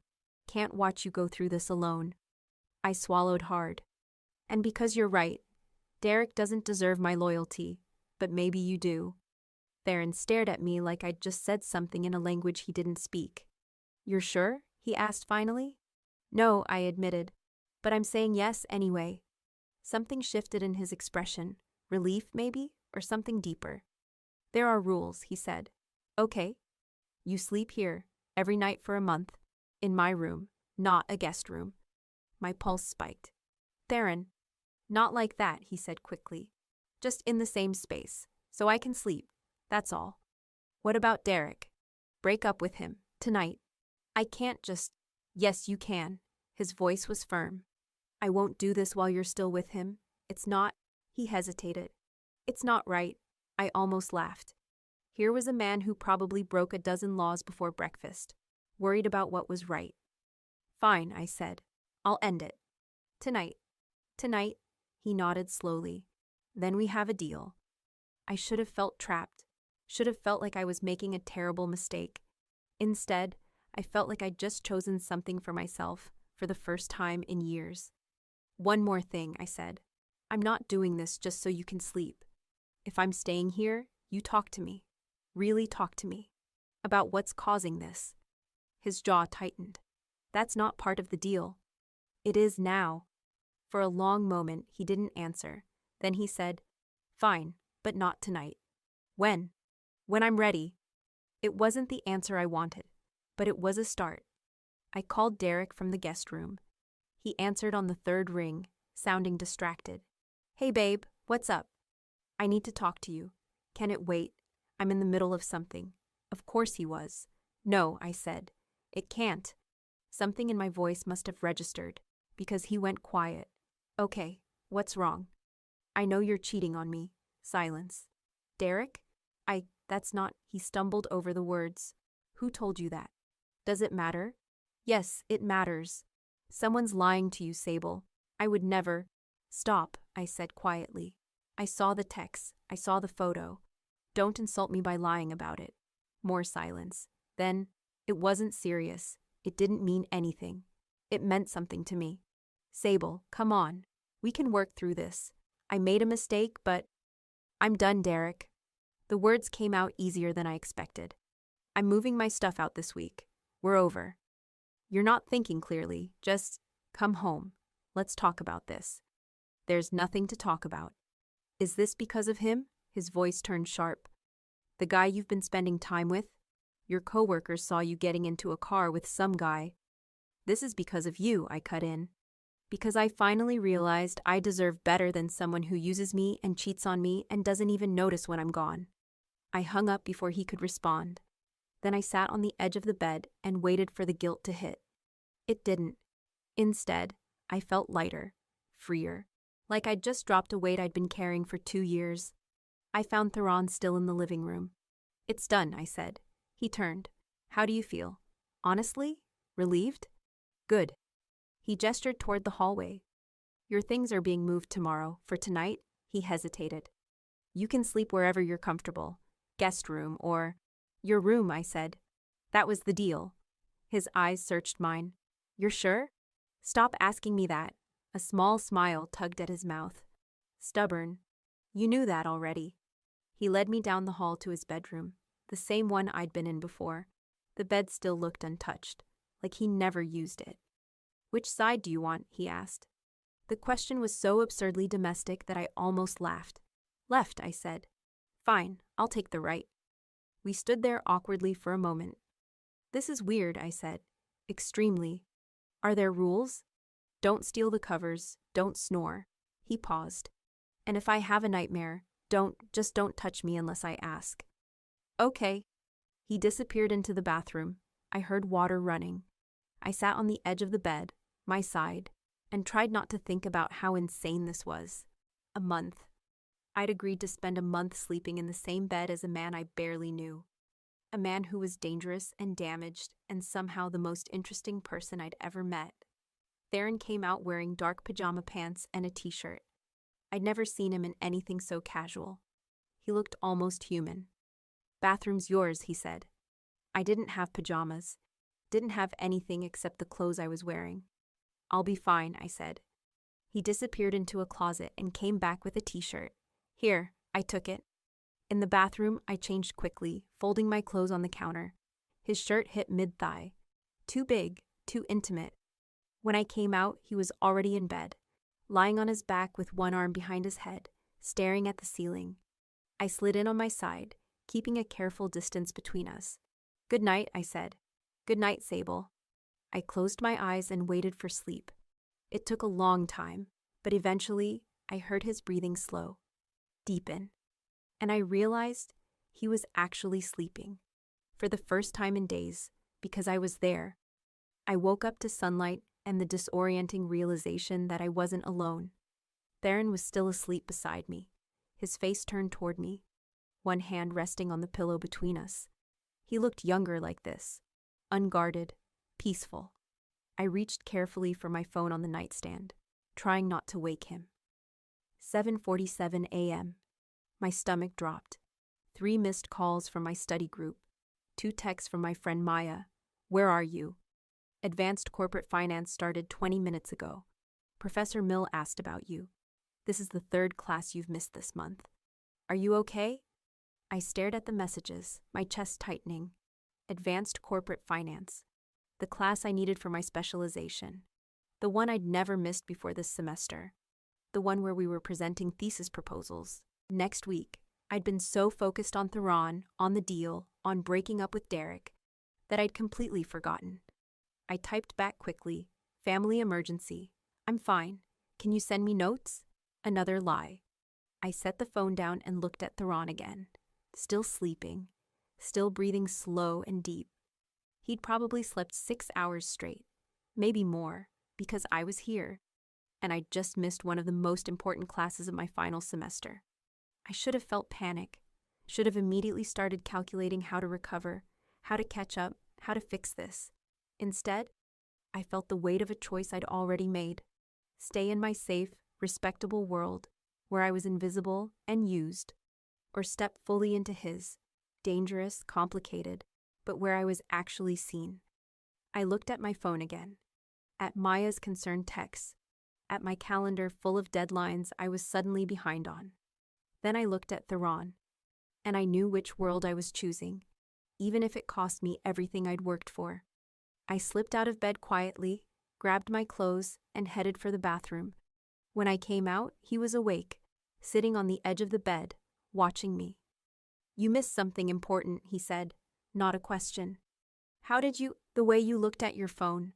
A: can't watch you go through this alone. I swallowed hard. And because you're right. Derek doesn't deserve my loyalty, but maybe you do. Theron stared at me like I'd just said something in a language he didn't speak. You're sure? He asked finally. No, I admitted, but I'm saying yes anyway. Something shifted in his expression. Relief, maybe, or something deeper. There are rules, he said. Okay. You sleep here, every night for a month, in my room, not a guest room. My pulse spiked. Theron. Not like that, he said quickly. Just in the same space, so I can sleep, that's all. What about Derek? Break up with him, tonight. I can't just… Yes, you can. His voice was firm. I won't do this while you're still with him. It's not… He hesitated. It's not right. I almost laughed. Here was a man who probably broke a dozen laws before breakfast, worried about what was right. Fine, I said. I'll end it. Tonight. Tonight, he nodded slowly. Then we have a deal. I should have felt trapped, should have felt like I was making a terrible mistake. Instead, I felt like I'd just chosen something for myself for the first time in years. One more thing, I said. I'm not doing this just so you can sleep. If I'm staying here, you talk to me. Really talk to me. About what's causing this. His jaw tightened. That's not part of the deal. It is now. For a long moment, he didn't answer. Then he said, Fine, but not tonight. When? When I'm ready. It wasn't the answer I wanted, but it was a start. I called Derek from the guest room. He answered on the third ring, sounding distracted. Hey babe, what's up? I need to talk to you. Can it wait? I'm in the middle of something. Of course he was. No, I said. It can't. Something in my voice must have registered, because he went quiet. Okay, what's wrong? I know you're cheating on me. Silence. Derek? That's not, he stumbled over the words. Who told you that? Does it matter? Yes, it matters. Someone's lying to you, Sable. I would never. Stop, I said quietly. I saw the text. I saw the photo. Don't insult me by lying about it. More silence. Then, it wasn't serious. It didn't mean anything. It meant something to me. Sable, come on. We can work through this. I made a mistake, but I'm done, Derek. The words came out easier than I expected. I'm moving my stuff out this week. We're over. You're not thinking clearly. Just come home. Let's talk about this. There's nothing to talk about. Is this because of him? His voice turned sharp. The guy you've been spending time with? Your coworkers saw you getting into a car with some guy. This is because of you, I cut in. Because I finally realized I deserve better than someone who uses me and cheats on me and doesn't even notice when I'm gone. I hung up before he could respond. Then I sat on the edge of the bed and waited for the guilt to hit. It didn't. Instead, I felt lighter, freer, like I'd just dropped a weight I'd been carrying for 2 years. I found Theron still in the living room. It's done, I said. He turned. How do you feel? Honestly? Relieved? Good. He gestured toward the hallway. Your things are being moved tomorrow. For tonight, he hesitated. You can sleep wherever you're comfortable. Guest room or… Your room, I said. That was the deal. His eyes searched mine. You're sure? Stop asking me that. A small smile tugged at his mouth. Stubborn. You knew that already. He led me down the hall to his bedroom, the same one I'd been in before. The bed still looked untouched, like he never used it. Which side do you want? He asked. The question was so absurdly domestic that I almost laughed. Left, I said. Fine, I'll take the right. We stood there awkwardly for a moment. This is weird, I said. Extremely. Are there rules? Don't steal the covers, don't snore. He paused. And if I have a nightmare, don't touch me unless I ask. Okay. He disappeared into the bathroom. I heard water running. I sat on the edge of the bed, my side, and tried not to think about how insane this was. A month. I'd agreed to spend a month sleeping in the same bed as a man I barely knew. A man who was dangerous and damaged and somehow the most interesting person I'd ever met. Theron came out wearing dark pajama pants and a t-shirt. I'd never seen him in anything so casual. He looked almost human. Bathroom's yours, he said. I didn't have pajamas. Didn't have anything except the clothes I was wearing. I'll be fine, I said. He disappeared into a closet and came back with a t-shirt. Here, I took it. In the bathroom, I changed quickly, folding my clothes on the counter. His shirt hit mid-thigh. Too big, too intimate. When I came out, he was already in bed, lying on his back with one arm behind his head, staring at the ceiling. I slid in on my side, keeping a careful distance between us. Good night, I said. Good night, Sable. I closed my eyes and waited for sleep. It took a long time, but eventually I heard his breathing slow, deepen, and I realized he was actually sleeping. For the first time in days, because I was there. I woke up to sunlight and the disorienting realization that I wasn't alone. Theron was still asleep beside me, his face turned toward me, one hand resting on the pillow between us. He looked younger like this, unguarded, peaceful. I reached carefully for my phone on the nightstand, trying not to wake him. 7:47 a.m. My stomach dropped. 3 missed calls from my study group. 2 texts from my friend Maya. Where are you? Advanced Corporate Finance started 20 minutes ago. Professor Mill asked about you. This is the 3rd class you've missed this month. Are you okay? I stared at the messages, my chest tightening. Advanced Corporate Finance. The class I needed for my specialization. The one I'd never missed before this semester. The one where we were presenting thesis proposals. Next week, I'd been so focused on Theron, on the deal, on breaking up with Derek, that I'd completely forgotten. I typed back quickly, family emergency. I'm fine. Can you send me notes? Another lie. I set the phone down and looked at Theron again. Still sleeping. Still breathing slow and deep. He'd probably slept 6 hours straight. Maybe more, because I was here. And I'd just missed one of the most important classes of my final semester. I should have felt panic. Should have immediately started calculating how to recover, how to catch up, how to fix this. Instead, I felt the weight of a choice I'd already made. Stay in my safe, respectable world, where I was invisible and used, or step fully into his, dangerous, complicated, but where I was actually seen. I looked at my phone again, at Maya's concerned texts, at my calendar full of deadlines I was suddenly behind on. Then I looked at Theron, and I knew which world I was choosing, even if it cost me everything I'd worked for. I slipped out of bed quietly, grabbed my clothes, and headed for the bathroom. When I came out, he was awake, sitting on the edge of the bed, watching me. "You missed something important," he said, not a question. "How did you—" "The way you looked at your phone."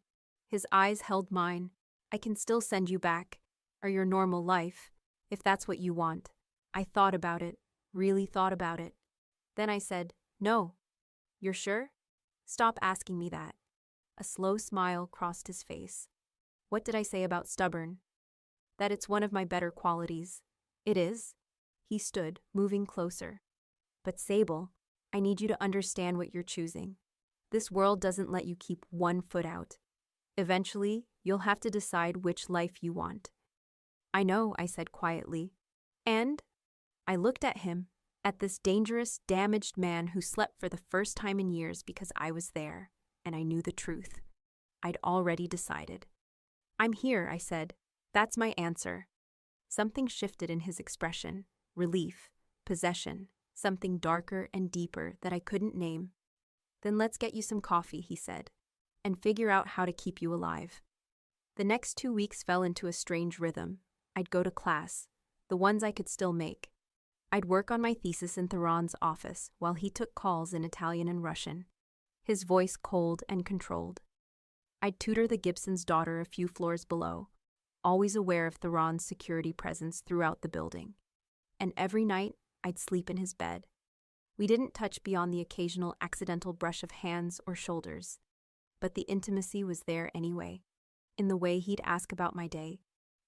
A: His eyes held mine. "I can still send you back, or your normal life, if that's what you want." I thought about it, really thought about it. Then I said, "No." "You're sure?" "Stop asking me that." A slow smile crossed his face. "What did I say about stubborn?" "That it's one of my better qualities." "It is?" He stood, moving closer. "But Sable, I need you to understand what you're choosing. This world doesn't let you keep one foot out. Eventually, you'll have to decide which life you want." "I know," I said quietly. "And?" I looked at him, at this dangerous, damaged man who slept for the first time in years because I was there, and I knew the truth. I'd already decided. "I'm here," I said. "That's my answer." Something shifted in his expression, relief, possession, something darker and deeper that I couldn't name. "Then let's get you some coffee," he said, "and figure out how to keep you alive." The next 2 weeks fell into a strange rhythm. I'd go to class, the ones I could still make. I'd work on my thesis in Theron's office while he took calls in Italian and Russian, his voice cold and controlled. I'd tutor the Gibson's daughter a few floors below, always aware of Theron's security presence throughout the building. And every night, I'd sleep in his bed. We didn't touch beyond the occasional accidental brush of hands or shoulders, but the intimacy was there anyway, in the way he'd ask about my day,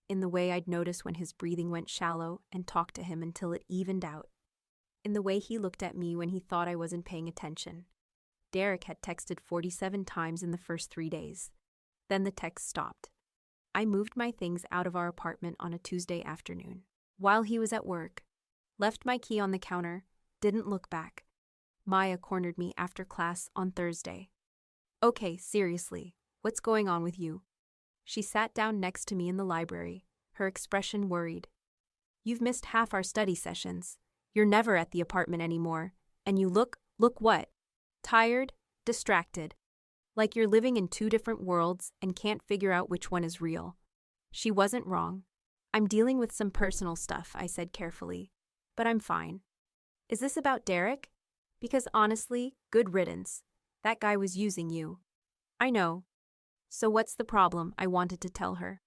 A: in the way I'd notice when his breathing went shallow and talk to him until it evened out, in the way he looked at me when he thought I wasn't paying attention. Derek had texted 47 times in the first 3 days. Then the text stopped. I moved my things out of our apartment on a Tuesday afternoon, while he was at work, left my key on the counter, didn't look back. Maya cornered me after class on Thursday. "Okay, seriously, what's going on with you?" She sat down next to me in the library, her expression worried. "You've missed half our study sessions. You're never at the apartment anymore, and you look what? Tired, distracted. Like you're living in 2 different worlds and can't figure out which one is real." She wasn't wrong. "I'm dealing with some personal stuff," I said carefully, "but I'm fine." "Is this about Derek? Because honestly, good riddance. That guy was using you." "I know." "So what's the problem?" I wanted to tell her.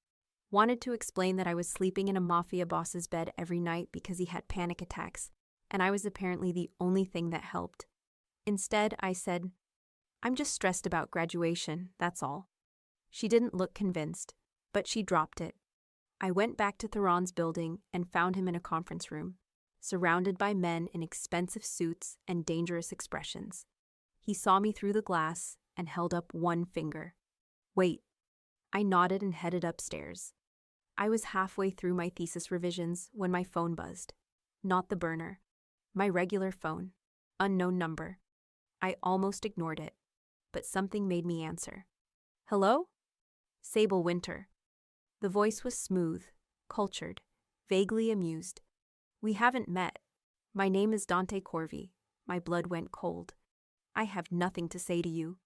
A: Wanted to explain that I was sleeping in a mafia boss's bed every night because he had panic attacks, and I was apparently the only thing that helped. Instead, I said, "I'm just stressed about graduation, that's all." She didn't look convinced, but she dropped it. I went back to Theron's building and found him in a conference room, surrounded by men in expensive suits and dangerous expressions. He saw me through the glass and held up one finger. "Wait." I nodded and headed upstairs. I was halfway through my thesis revisions when my phone buzzed. Not the burner. My regular phone. Unknown number. I almost ignored it, but something made me answer. "Hello?" "Sable Winter." The voice was smooth, cultured, vaguely amused. "We haven't met. My name is Dante Corvi." My blood went cold. "I have nothing to say to you."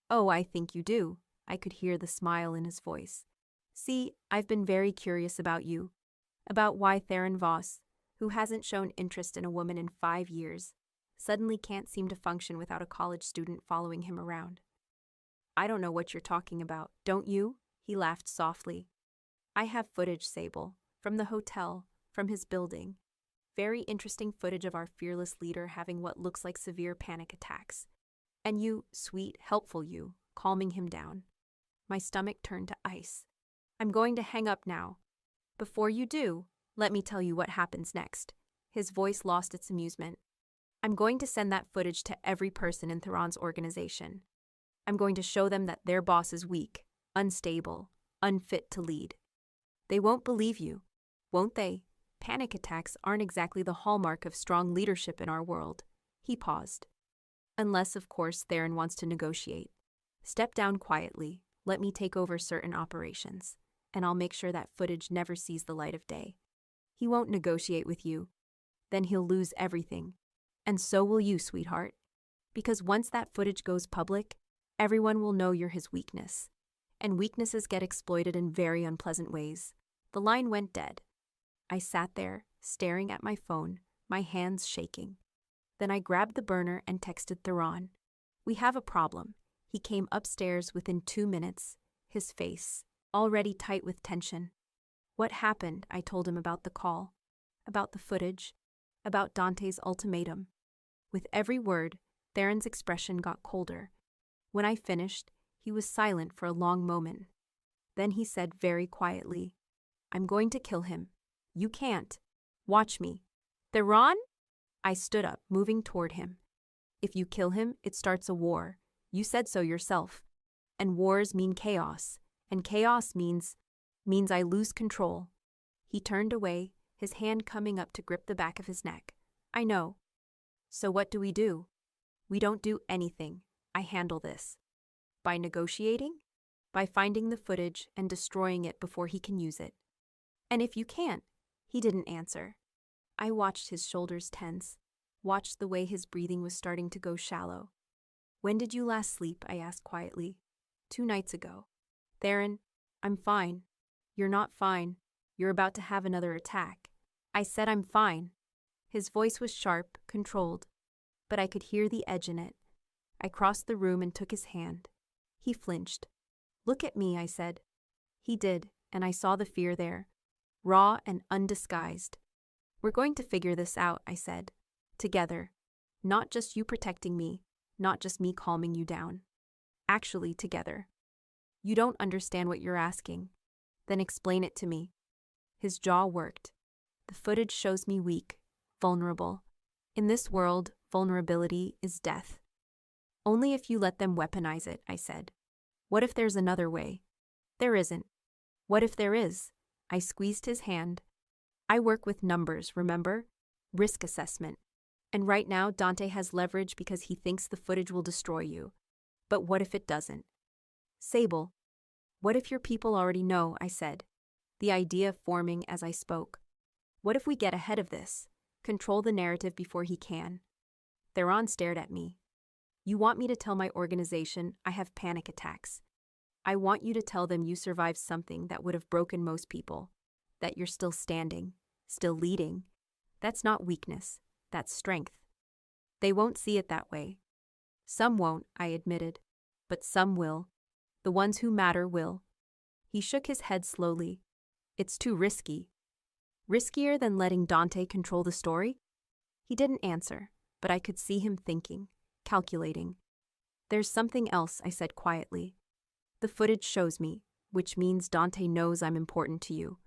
A: "Oh, I think you do." I could hear the smile in his voice. "See, I've been very curious about you. About why Theron Voss, who hasn't shown interest in a woman in 5 years, suddenly can't seem to function without a college student following him around." "I don't know what you're talking about, don't you?" He laughed softly. "I have footage, Sable, from the hotel, from his building. Very interesting footage of our fearless leader having what looks like severe panic attacks. And you, sweet, helpful you, calming him down." My stomach turned to ice. "I'm going to hang up now. Before you do, let me tell you what happens next." His voice lost its amusement. I'm going to send that footage to every person in Theron's organization. I'm going to show them that their boss is weak, unstable, unfit to lead. They won't believe you, won't they? Panic attacks aren't exactly the hallmark of strong leadership in our world. He paused. Unless, of course, Theron wants to negotiate. Step down quietly, let me take over certain operations, and I'll make sure that footage never sees the light of day. He won't negotiate with you. Then he'll lose everything. And so will you, sweetheart. Because once that footage goes public, everyone will know you're his weakness. And weaknesses get exploited in very unpleasant ways. The line went dead. I sat there, staring at my phone, my hands shaking. Then I grabbed the burner and texted Theron. We have a problem. He came upstairs within 2 minutes, his face already tight with tension. What happened? I told him about the call, about the footage, about Dante's ultimatum. With every word, Theron's expression got colder. When I finished, he was silent for a long moment. Then he said very quietly, I'm going to kill him. You can't. Watch me. Theron? I stood up, moving toward him. If you kill him, it starts a war. You said so yourself. And wars mean chaos. And chaos means I lose control. He turned away, his hand coming up to grip the back of his neck. I know. So what do? We don't do anything. I handle this. By negotiating? By finding the footage and destroying it before he can use it. And if you can't? He didn't answer. I watched his shoulders tense, watched the way his breathing was starting to go shallow. When did you last sleep? I asked quietly. 2 nights ago. Theron, I'm fine. You're not fine. You're about to have another attack. I said I'm fine. His voice was sharp, controlled, but I could hear the edge in it. I crossed the room and took his hand. He flinched. Look at me, I said. He did, and I saw the fear there, raw and undisguised. We're going to figure this out, I said. Together. Not just you protecting me, not just me calming you down. Actually, together. You don't understand what you're asking. Then explain it to me. His jaw worked. The footage shows me weak, vulnerable. In this world, vulnerability is death. Only if you let them weaponize it, I said. What if there's another way? There isn't. What if there is? I squeezed his hand. I work with numbers, remember? Risk assessment. And right now, Dante has leverage because he thinks the footage will destroy you. But what if it doesn't? Sable. What if your people already know, I said, the idea forming as I spoke. What if we get ahead of this? Control the narrative before he can. Theron stared at me. You want me to tell my organization I have panic attacks. I want you to tell them you survived something that would have broken most people, that you're still standing, still leading. That's not weakness, that's strength. They won't see it that way. Some won't, I admitted, but some will. The ones who matter will. He shook his head slowly. It's too risky. Riskier than letting Dante control the story? He didn't answer, but I could see him thinking, calculating. There's something else, I said quietly. The footage shows me, which means Dante knows I'm important to you,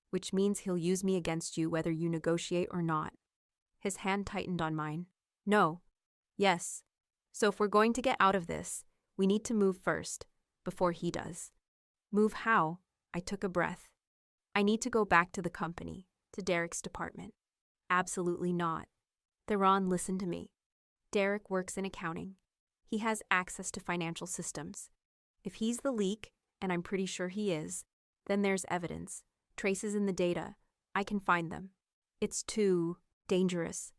A: which means he'll use me against you whether you negotiate or not. His hand tightened on mine. No. Yes. So if we're going to get out of this, we need to move first, before he does. Move how? I took a breath. I need to go back to the company, to Derek's department. Absolutely not. Theron, listen to me. Derek works in accounting. He has access to financial systems. If he's the leak, and I'm pretty sure he is, then there's evidence, traces in the data. I can find them. It's too dangerous.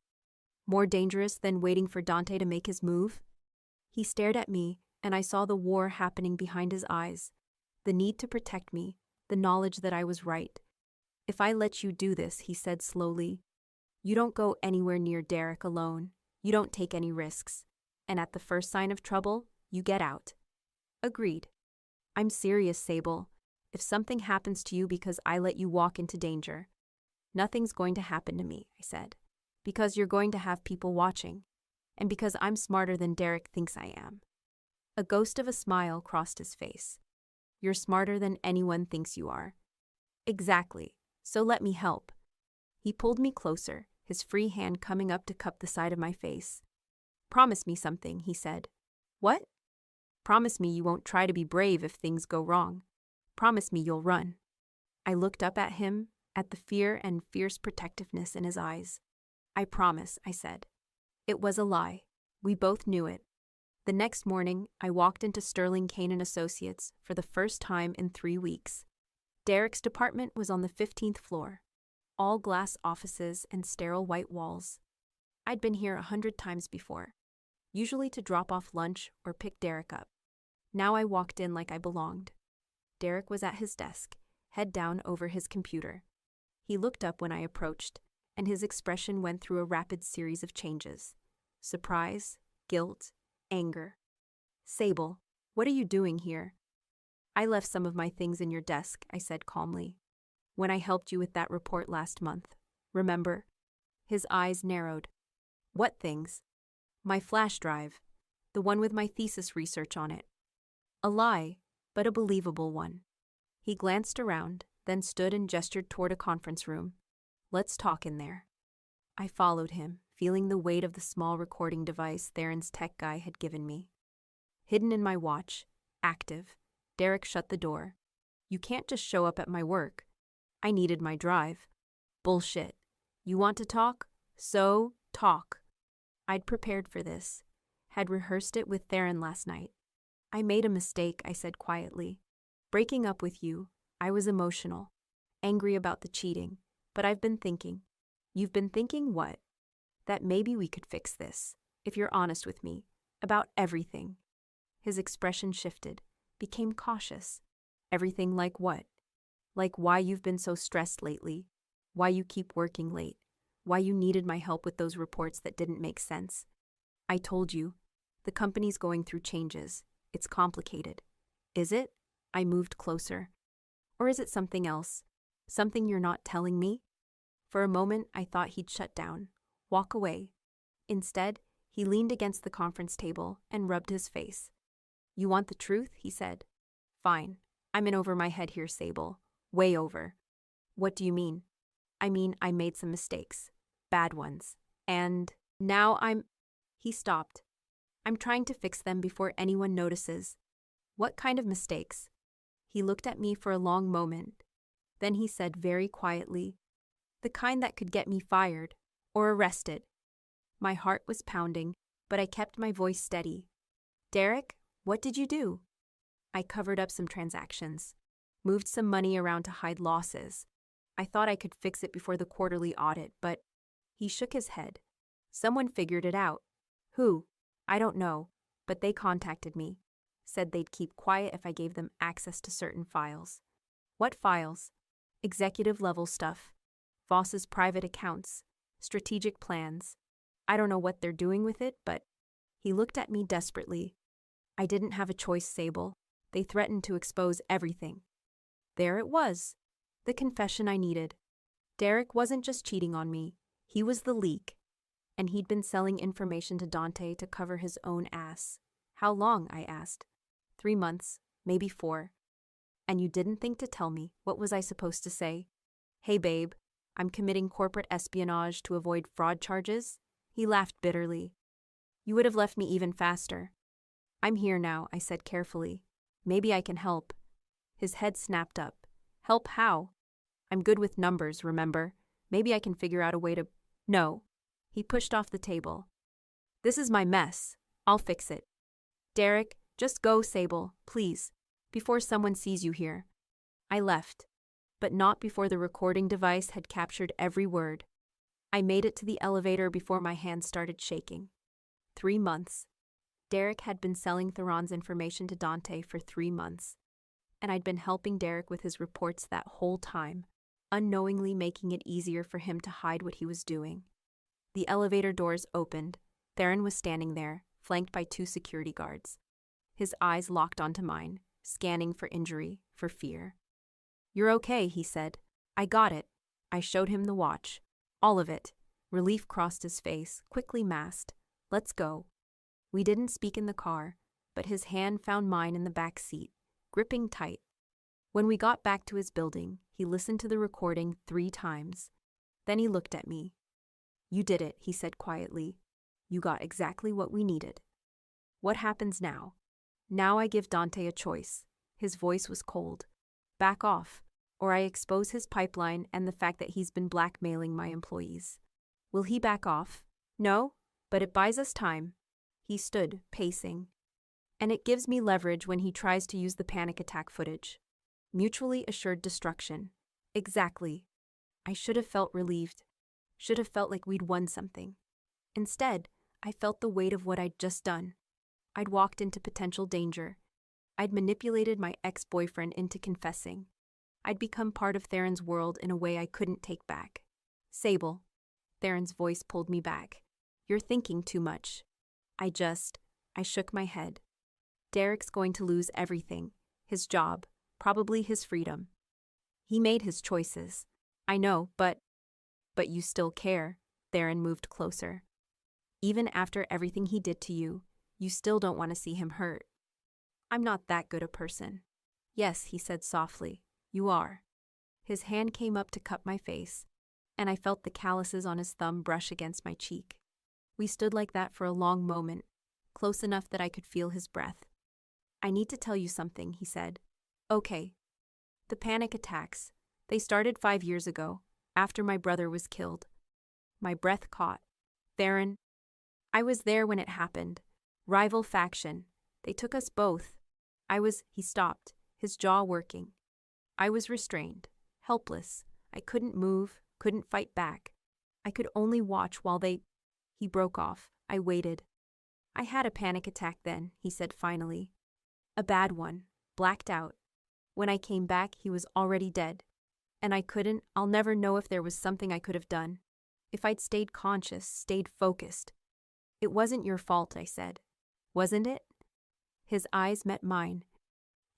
A: More dangerous than waiting for Dante to make his move? He stared at me, and I saw the war happening behind his eyes. The need to protect me, the knowledge that I was right. If I let you do this, he said slowly, you don't go anywhere near Derek alone. You don't take any risks. And at the first sign of trouble, you get out. Agreed. I'm serious, Sable. If something happens to you because I let you walk into danger, nothing's going to happen to me, I said. Because you're going to have people watching. And because I'm smarter than Derek thinks I am. A ghost of a smile crossed his face. You're smarter than anyone thinks you are. Exactly. So let me help. He pulled me closer, his free hand coming up to cup the side of my face. "Promise me something," he said. "What?" "Promise me you won't try to be brave if things go wrong. Promise me you'll run." I looked up at him, at the fear and fierce protectiveness in his eyes. "I promise," I said. It was a lie. We both knew it. The next morning, I walked into Sterling Kane & Associates for the first time in 3 weeks. Derek's department was on the 15th floor. All glass offices and sterile white walls. I'd been here 100 times before, usually to drop off lunch or pick Derek up. Now I walked in like I belonged. Derek was at his desk, head down over his computer. He looked up when I approached, and his expression went through a rapid series of changes. Surprise, guilt, anger. "Sable, what are you doing here?" "I left some of my things in your desk," I said calmly. "When I helped you with that report last month. Remember?" His eyes narrowed. "What things?" "My flash drive. The one with my thesis research on it." A lie, but a believable one. He glanced around, then stood and gestured toward a conference room. "Let's talk in there." I followed him, feeling the weight of the small recording device Theron's tech guy had given me. Hidden in my watch, active, Derek shut the door. "You can't just show up at my work." I needed my drive. "Bullshit. You want to talk? So, talk." I'd prepared for this, had rehearsed it with Theron last night. "I made a mistake," I said quietly. "Breaking up with you, I was emotional, angry about the cheating, but I've been thinking." "You've been thinking what?" "That maybe we could fix this, if you're honest with me, about everything." His expression shifted, became cautious. "Everything like what?" "Like why you've been so stressed lately, why you keep working late, why you needed my help with those reports that didn't make sense." "I told you, the company's going through changes. It's complicated." "Is it?" I moved closer. "Or is it something else? Something you're not telling me?" For a moment, I thought he'd shut down, walk away. Instead, he leaned against the conference table and rubbed his face. "You want the truth?" he said. "Fine. I'm in over my head here, Sable. Way over." "What do you mean?" "I mean, I made some mistakes. Bad ones. And now He stopped. "I'm trying to fix them before anyone notices." "What kind of mistakes?" He looked at me for a long moment. Then he said very quietly, "The kind that could get me fired or arrested." My heart was pounding, but I kept my voice steady. "Derek, what did you do?" "I covered up some transactions, moved some money around to hide losses. I thought I could fix it before the quarterly audit, but..." He shook his head. "Someone figured it out." "Who?" "I don't know, but they contacted me. Said they'd keep quiet if I gave them access to certain files." "What files?" "Executive-level stuff. Voss's private accounts, strategic plans. I don't know what they're doing with it, but..." He looked at me desperately. "I didn't have a choice, Sable. They threatened to expose everything." There it was. The confession I needed. Derek wasn't just cheating on me. He was the leak. And he'd been selling information to Dante to cover his own ass. "How long?" I asked. 3 months, maybe 4. "And you didn't think to tell me. What was I supposed to say? Hey, babe, I'm committing corporate espionage to avoid fraud charges?" He laughed bitterly. "You would have left me even faster." "I'm here now," I said carefully. "Maybe I can help." His head snapped up. "Help how?" "I'm good with numbers, remember? Maybe I can figure out a way to..." "No." He pushed off the table. "This is my mess. I'll fix it." "Derek, just go, Sable, please, before someone sees you here." I left, but not before the recording device had captured every word. I made it to the elevator before my hands started shaking. 3 months. Derek had been selling Theron's information to Dante for 3 months, and I'd been helping Derek with his reports that whole time, unknowingly making it easier for him to hide what he was doing. The elevator doors opened. Theron was standing there, flanked by 2 security guards. His eyes locked onto mine, scanning for injury, for fear. "You're okay," he said. "I got it." I showed him the watch. All of it. Relief crossed his face, quickly masked. "Let's go." We didn't speak in the car, but his hand found mine in the back seat, gripping tight. When we got back to his building, he listened to the recording 3 times. Then he looked at me. You did it, he said quietly. You got exactly what we needed. What happens now? Now I give Dante a choice. His voice was cold. Back off, or I expose his pipeline and the fact that he's been blackmailing my employees. Will he back off? No, but it buys us time. He stood, pacing. And it gives me leverage when he tries to use the panic attack footage. Mutually assured destruction. Exactly. I should have felt relieved. Should have felt like we'd won something. Instead, I felt the weight of what I'd just done. I'd walked into potential danger. I'd manipulated my ex-boyfriend into confessing. I'd become part of Theron's world in a way I couldn't take back. Sable. Theron's voice pulled me back. You're thinking too much. I shook my head. Derek's going to lose everything. His job, probably his freedom. He made his choices. I know, but you still care. Theron moved closer. Even after everything he did to you, you still don't want to see him hurt. I'm not that good a person. Yes, he said softly. You are. His hand came up to cup my face, and I felt the calluses on his thumb brush against my cheek. We stood like that for a long moment, close enough that I could feel his breath. I need to tell you something, he said. Okay. The panic attacks. They started 5 years ago, after my brother was killed. My breath caught. Theron. I was there when it happened. Rival faction. They took us both. He stopped, his jaw working. I was restrained, helpless. I couldn't move, couldn't fight back. I could only watch while He broke off. I waited. I had a panic attack then, he said finally. A bad one, blacked out. When I came back, he was already dead. And I'll never know if there was something I could have done. If I'd stayed conscious, stayed focused. It wasn't your fault, I said. Wasn't it? His eyes met mine.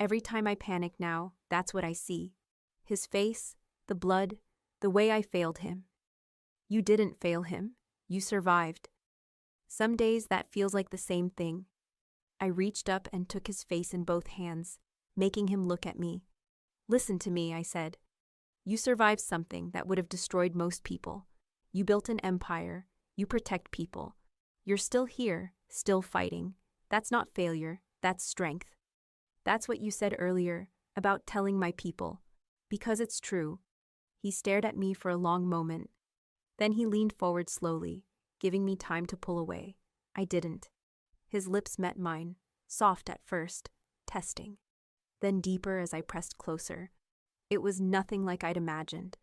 A: Every time I panic now, that's what I see. His face, the blood, the way I failed him. You didn't fail him. You survived. Some days that feels like the same thing. I reached up and took his face in both hands, making him look at me. Listen to me, I said. You survived something that would have destroyed most people. You built an empire. You protect people. You're still here, still fighting. That's not failure, that's strength. That's what you said earlier, about telling my people. Because it's true. He stared at me for a long moment. Then he leaned forward slowly, giving me time to pull away. I didn't. His lips met mine, soft at first, testing. Then deeper as I pressed closer. It was nothing like I'd imagined.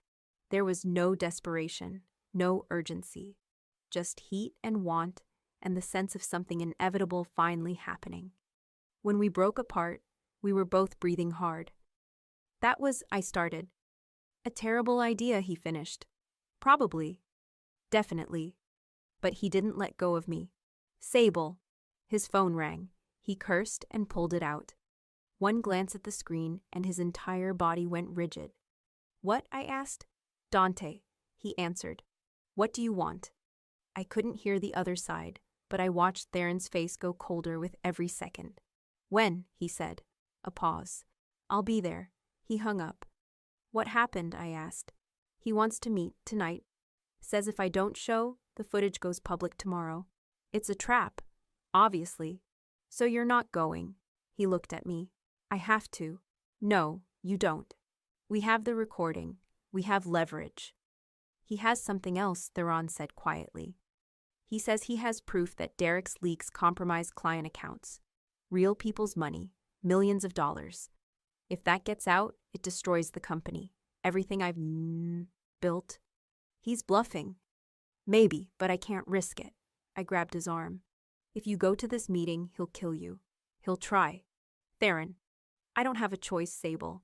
A: There was no desperation, no urgency. Just heat and want, and the sense of something inevitable finally happening. When we broke apart, we were both breathing hard. I started. A terrible idea, he finished. Probably. Definitely. But he didn't let go of me. Sable. His phone rang. He cursed and pulled it out. One glance at the screen and his entire body went rigid. What? I asked. Dante, he answered. What do you want? I couldn't hear the other side, but I watched Theron's face go colder with every second. When? He said. A pause. I'll be there. He hung up. What happened? I asked. He wants to meet tonight. Says if I don't show, the footage goes public tomorrow. It's a trap. Obviously. So you're not going. He looked at me. I have to. No, you don't. We have the recording. We have leverage. He has something else, Theron said quietly. He says he has proof that Derek's leaks compromise client accounts. Real people's money. Millions of dollars. If that gets out, it destroys the company. Everything I've built. He's bluffing. Maybe, but I can't risk it. I grabbed his arm. If you go to this meeting, he'll kill you. He'll try. Theron. I don't have a choice, Sable.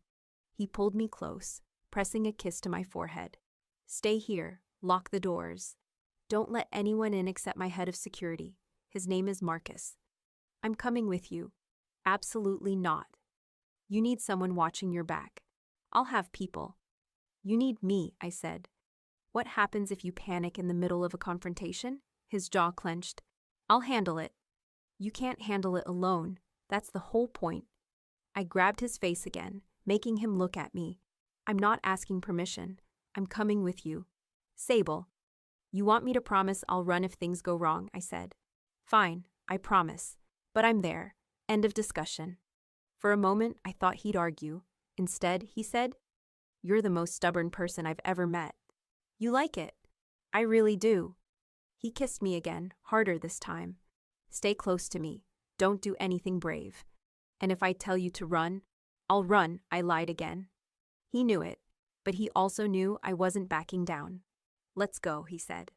A: He pulled me close, pressing a kiss to my forehead. Stay here. Lock the doors. Don't let anyone in except my head of security. His name is Marcus. I'm coming with you. Absolutely not. You need someone watching your back. I'll have people. You need me, I said. What happens if you panic in the middle of a confrontation? His jaw clenched. I'll handle it. You can't handle it alone. That's the whole point. I grabbed his face again, making him look at me. I'm not asking permission. I'm coming with you. Sable. You want me to promise I'll run if things go wrong, I said. Fine, I promise. But I'm there. End of discussion. For a moment, I thought he'd argue. Instead, he said, You're the most stubborn person I've ever met. You like it? I really do. He kissed me again, harder this time. Stay close to me. Don't do anything brave. And if I tell you to run, I'll run, I lied again. He knew it, but he also knew I wasn't backing down. Let's go, he said.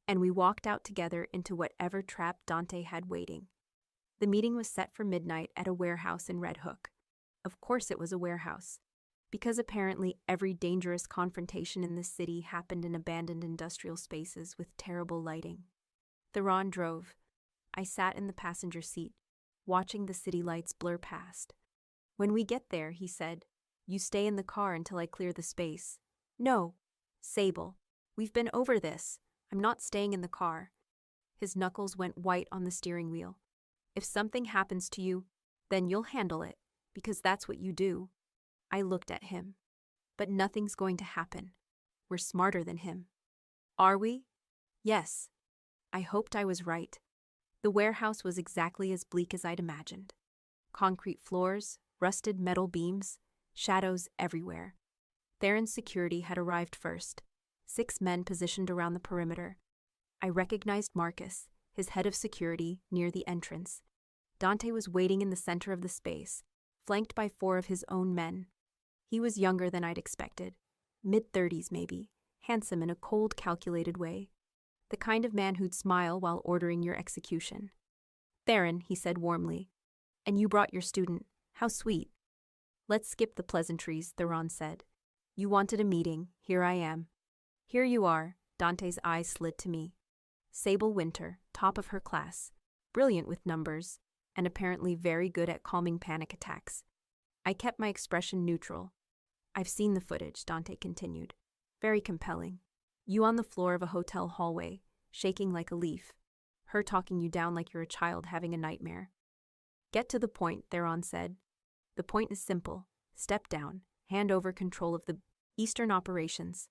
A: And we walked out together into whatever trap Dante had waiting. The meeting was set for midnight at a warehouse in Red Hook. Of course it was a warehouse, because apparently every dangerous confrontation in this city happened in abandoned industrial spaces with terrible lighting. Theron drove. I sat in the passenger seat, watching the city lights blur past. When we get there, he said, You stay in the car until I clear the space. No, Sable, we've been over this. I'm not staying in the car. His knuckles went white on the steering wheel. If something happens to you, then you'll handle it, because that's what you do. I looked at him. But nothing's going to happen. We're smarter than him. Are we? Yes. I hoped I was right. The warehouse was exactly as bleak as I'd imagined. Concrete floors, rusted metal beams, shadows everywhere. Theron's security had arrived first. 6 men positioned around the perimeter. I recognized Marcus, his head of security, near the entrance. Dante was waiting in the center of the space, flanked by 4 of his own men. He was younger than I'd expected, mid-30s maybe, handsome in a cold, calculated way. The kind of man who'd smile while ordering your execution. Theron, he said warmly. And you brought your student. How sweet. Let's skip the pleasantries, Theron said. You wanted a meeting. Here I am. Here you are. Dante's eyes slid to me. Sable Winter, top of her class, brilliant with numbers, and apparently very good at calming panic attacks. I kept my expression neutral. I've seen the footage, Dante continued. Very compelling. You on the floor of a hotel hallway, shaking like a leaf. Her talking you down like you're a child having a nightmare. Get to the point, Theron said. The point is simple. Step down, hand over control of the Eastern operations,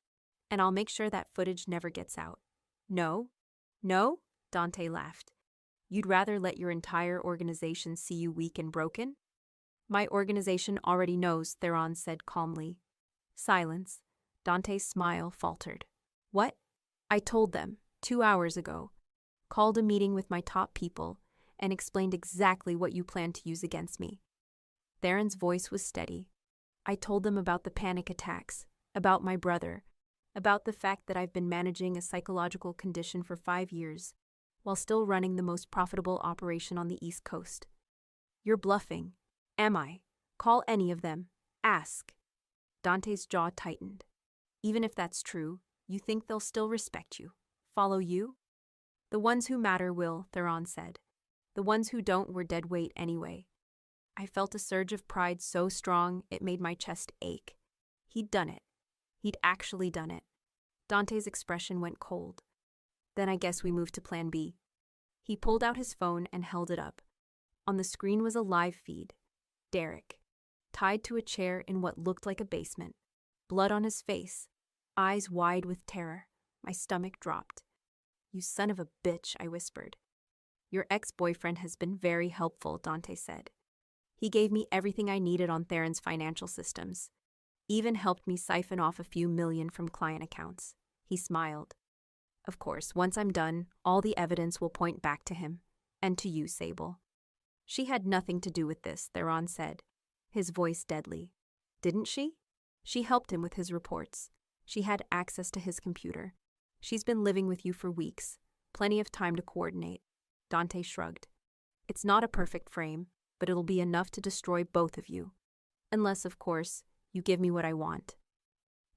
A: and I'll make sure that footage never gets out. No? No? Dante laughed. You'd rather let your entire organization see you weak and broken? My organization already knows, Theron said calmly. Silence. Dante's smile faltered. What? I told them, 2 hours ago. Called a meeting with my top people and explained exactly what you plan to use against me. Theron's voice was steady. I told them about the panic attacks, about my brother, about the fact that I've been managing a psychological condition for 5 years, while still running the most profitable operation on the East Coast. You're bluffing. Am I? Call any of them. Ask. Dante's jaw tightened. Even if that's true, you think they'll still respect you? Follow you? The ones who matter will, Theron said. The ones who don't were dead weight anyway. I felt a surge of pride so strong it made my chest ache. He'd done it. He'd actually done it. Dante's expression went cold. Then I guess we moved to Plan B. He pulled out his phone and held it up. On the screen was a live feed. Derek, tied to a chair in what looked like a basement. Blood on his face, eyes wide with terror. My stomach dropped. You son of a bitch, I whispered. Your ex-boyfriend has been very helpful, Dante said. He gave me everything I needed on Theron's financial systems. Even helped me siphon off a few million from client accounts. He smiled. Of course, once I'm done, all the evidence will point back to him. And to you, Sable. She had nothing to do with this, Theron said, his voice deadly. Didn't she? She helped him with his reports. She had access to his computer. She's been living with you for weeks. Plenty of time to coordinate. Dante shrugged. It's not a perfect frame, but it'll be enough to destroy both of you. Unless, of course, you give me what I want.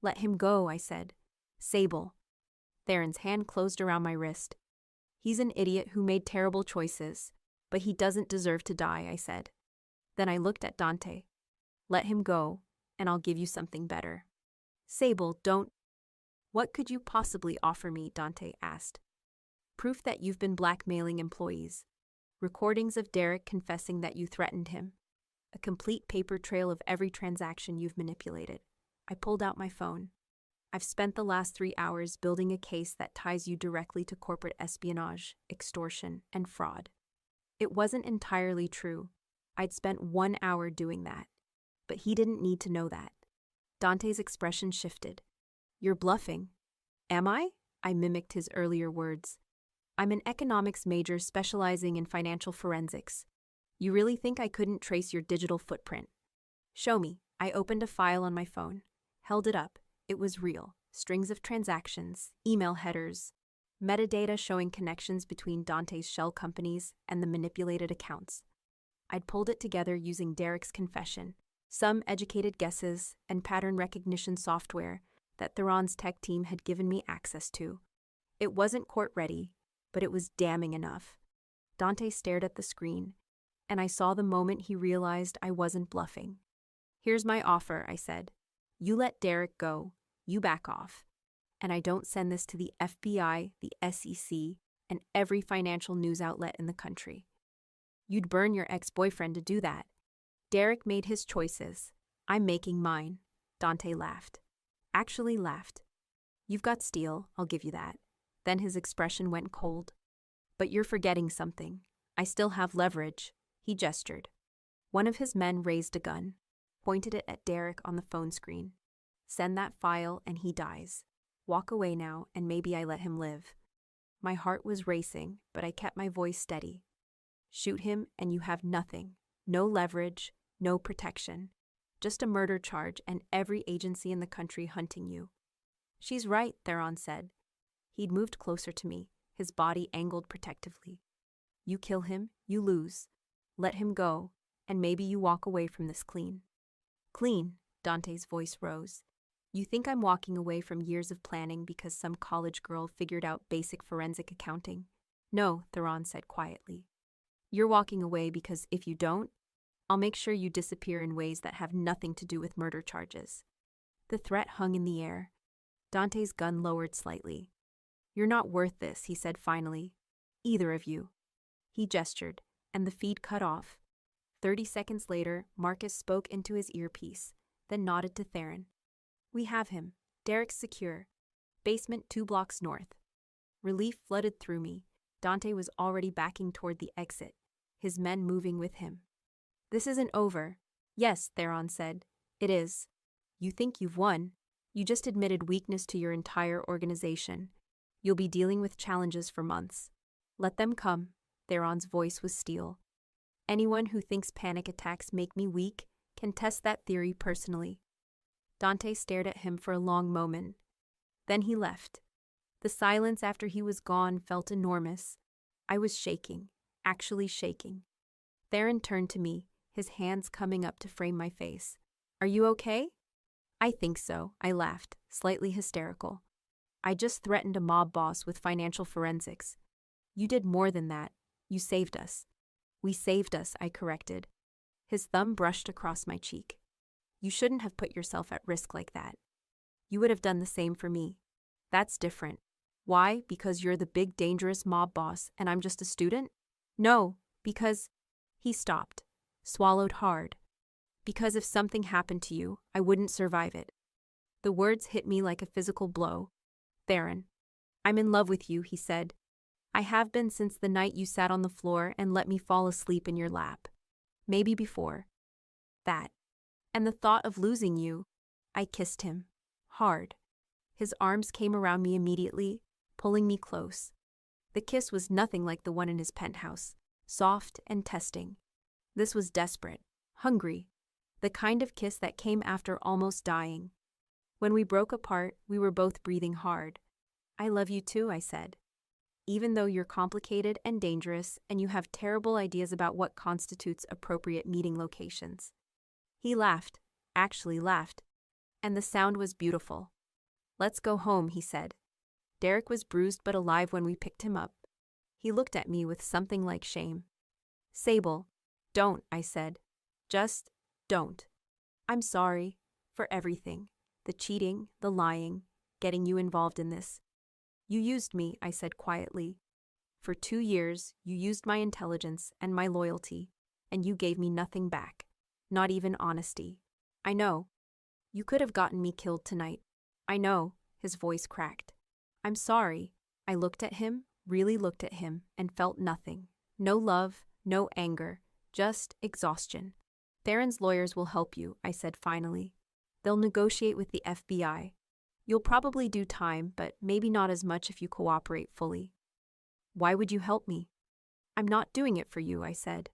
A: Let him go, I said. Sable. Theron's hand closed around my wrist. He's an idiot who made terrible choices, but he doesn't deserve to die, I said. Then I looked at Dante. Let him go, and I'll give you something better. Sable, don't. What could you possibly offer me? Dante asked. Proof that you've been blackmailing employees. Recordings of Derek confessing that you threatened him. A complete paper trail of every transaction you've manipulated. I pulled out my phone. I've spent the last 3 hours building a case that ties you directly to corporate espionage, extortion, and fraud. It wasn't entirely true. I'd spent 1 hour doing that. But he didn't need to know that. Dante's expression shifted. You're bluffing. Am I? I mimicked his earlier words. I'm an economics major specializing in financial forensics. You really think I couldn't trace your digital footprint? Show me. I opened a file on my phone, held it up. It was real. Strings of transactions, email headers, metadata showing connections between Dante's shell companies and the manipulated accounts. I'd pulled it together using Derek's confession, some educated guesses, and pattern recognition software that Theron's tech team had given me access to. It wasn't court-ready, but it was damning enough. Dante stared at the screen, and I saw the moment he realized I wasn't bluffing. Here's my offer, I said. You let Derek go, you back off, and I don't send this to the FBI, the SEC, and every financial news outlet in the country. You'd burn your ex-boyfriend to do that. Derek made his choices. I'm making mine. Dante laughed. Actually laughed. You've got steel, I'll give you that. Then his expression went cold. But you're forgetting something. I still have leverage. He gestured. One of his men raised a gun, pointed it at Derek on the phone screen. Send that file and he dies. Walk away now and maybe I let him live. My heart was racing, but I kept my voice steady. Shoot him and you have nothing. No leverage, no protection. Just a murder charge and every agency in the country hunting you. She's right, Theron said. He'd moved closer to me, his body angled protectively. You kill him, you lose. Let him go, and maybe you walk away from this clean. Clean, Dante's voice rose. You think I'm walking away from years of planning because some college girl figured out basic forensic accounting? No, Theron said quietly. You're walking away because if you don't, I'll make sure you disappear in ways that have nothing to do with murder charges. The threat hung in the air. Dante's gun lowered slightly. You're not worth this, he said finally. Either of you. He gestured, and the feed cut off. 30 seconds later, Marcus spoke into his earpiece, then nodded to Theron. We have him. Derek's secure. Basement 2 blocks north. Relief flooded through me. Dante was already backing toward the exit, his men moving with him. This isn't over. Yes, Theron said. It is. You think you've won. You just admitted weakness to your entire organization. You'll be dealing with challenges for months. Let them come. Theron's voice was steel. Anyone who thinks panic attacks make me weak can test that theory personally. Dante stared at him for a long moment. Then he left. The silence after he was gone felt enormous. I was shaking, actually shaking. Theron turned to me, his hands coming up to frame my face. Are you okay? I think so, I laughed, slightly hysterical. I just threatened a mob boss with financial forensics. You did more than that. You saved us. We saved us, I corrected. His thumb brushed across my cheek. You shouldn't have put yourself at risk like that. You would have done the same for me. That's different. Why? Because you're the big dangerous mob boss and I'm just a student? No, because... He stopped, swallowed hard. Because if something happened to you, I wouldn't survive it. The words hit me like a physical blow. Theron, I'm in love with you, he said. I have been since the night you sat on the floor and let me fall asleep in your lap. Maybe before. That. And the thought of losing you. I kissed him. Hard. His arms came around me immediately, pulling me close. The kiss was nothing like the one in his penthouse. Soft and testing. This was desperate, hungry, the kind of kiss that came after almost dying. When we broke apart, we were both breathing hard. I love you too, I said. Even though you're complicated and dangerous and you have terrible ideas about what constitutes appropriate meeting locations. He laughed, actually laughed, and the sound was beautiful. Let's go home, he said. Derek was bruised but alive when we picked him up. He looked at me with something like shame. Sable, don't, I said. Just don't. I'm sorry for everything. The cheating, the lying, getting you involved in this. You used me, I said quietly. For 2 years, you used my intelligence and my loyalty, and you gave me nothing back. Not even honesty. I know. You could have gotten me killed tonight. I know, His voice cracked. I'm sorry. I looked at him, really looked at him, and felt nothing. No love, no anger, just exhaustion. Theron's lawyers will help you, I said finally. They'll negotiate with the FBI. You'll probably do time, but maybe not as much if you cooperate fully. Why would you help me? I'm not doing it for you, I said.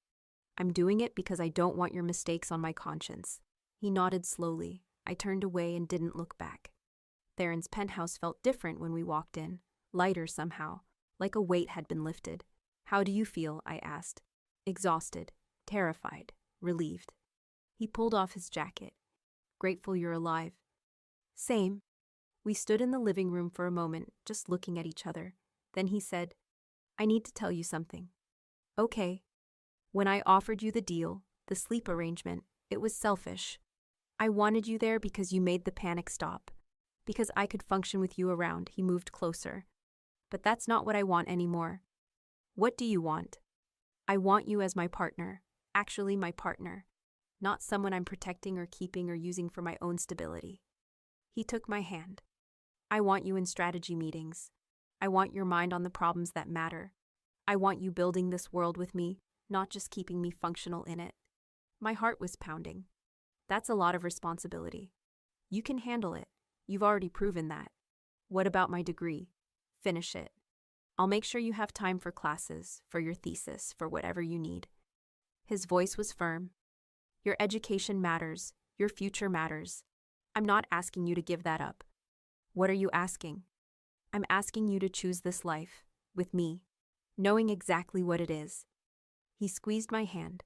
A: I'm doing it because I don't want your mistakes on my conscience. He nodded slowly. I turned away and didn't look back. Theron's penthouse felt different when we walked in, lighter somehow, like a weight had been lifted. How do you feel? I asked. Exhausted, terrified, relieved. He pulled off his jacket. Grateful you're alive. Same. We stood in the living room for a moment, just looking at each other. Then he said, I need to tell you something. Okay. When I offered you the deal, the sleep arrangement, it was selfish. I wanted you there because you made the panic stop. Because I could function with you around. He moved closer. But that's not what I want anymore. What do you want? I want you as my partner. Actually, my partner. Not someone I'm protecting or keeping or using for my own stability. He took my hand. I want you in strategy meetings. I want your mind on the problems that matter. I want you building this world with me, not just keeping me functional in it. My heart was pounding. That's a lot of responsibility. You can handle it. You've already proven that. What about my degree? Finish it. I'll make sure you have time for classes, for your thesis, for whatever you need. His voice was firm. Your education matters. Your future matters. I'm not asking you to give that up. What are you asking? I'm asking you to choose this life, with me, knowing exactly what it is. He squeezed my hand.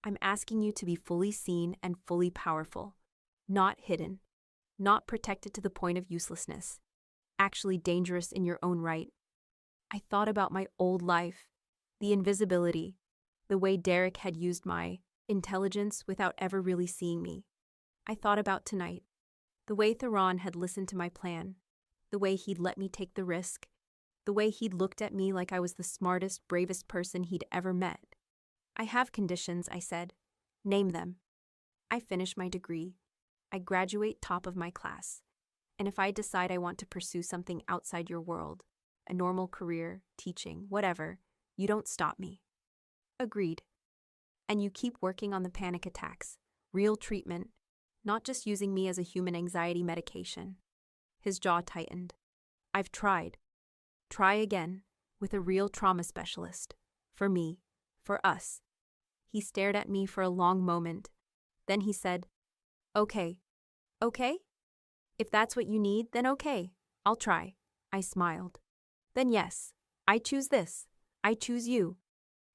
A: I'm asking you to be fully seen and fully powerful, not hidden, not protected to the point of uselessness, actually dangerous in your own right. I thought about my old life, the invisibility, the way Derek had used my intelligence without ever really seeing me. I thought about tonight, the way Theron had listened to my plan, the way he'd let me take the risk, the way he'd looked at me like I was the smartest, bravest person he'd ever met. I have conditions, I said. Name them. I finish my degree. I graduate top of my class. And if I decide I want to pursue something outside your world, a normal career, teaching, whatever, you don't stop me. Agreed. And you keep working on the panic attacks, real treatment, not just using me as a human anxiety medication. His jaw tightened. I've tried. Try again, with a real trauma specialist. For me. For us. He stared at me for a long moment. Then he said, Okay. Okay? If that's what you need, then okay. I'll try. I smiled. Then yes, I choose this. I choose you.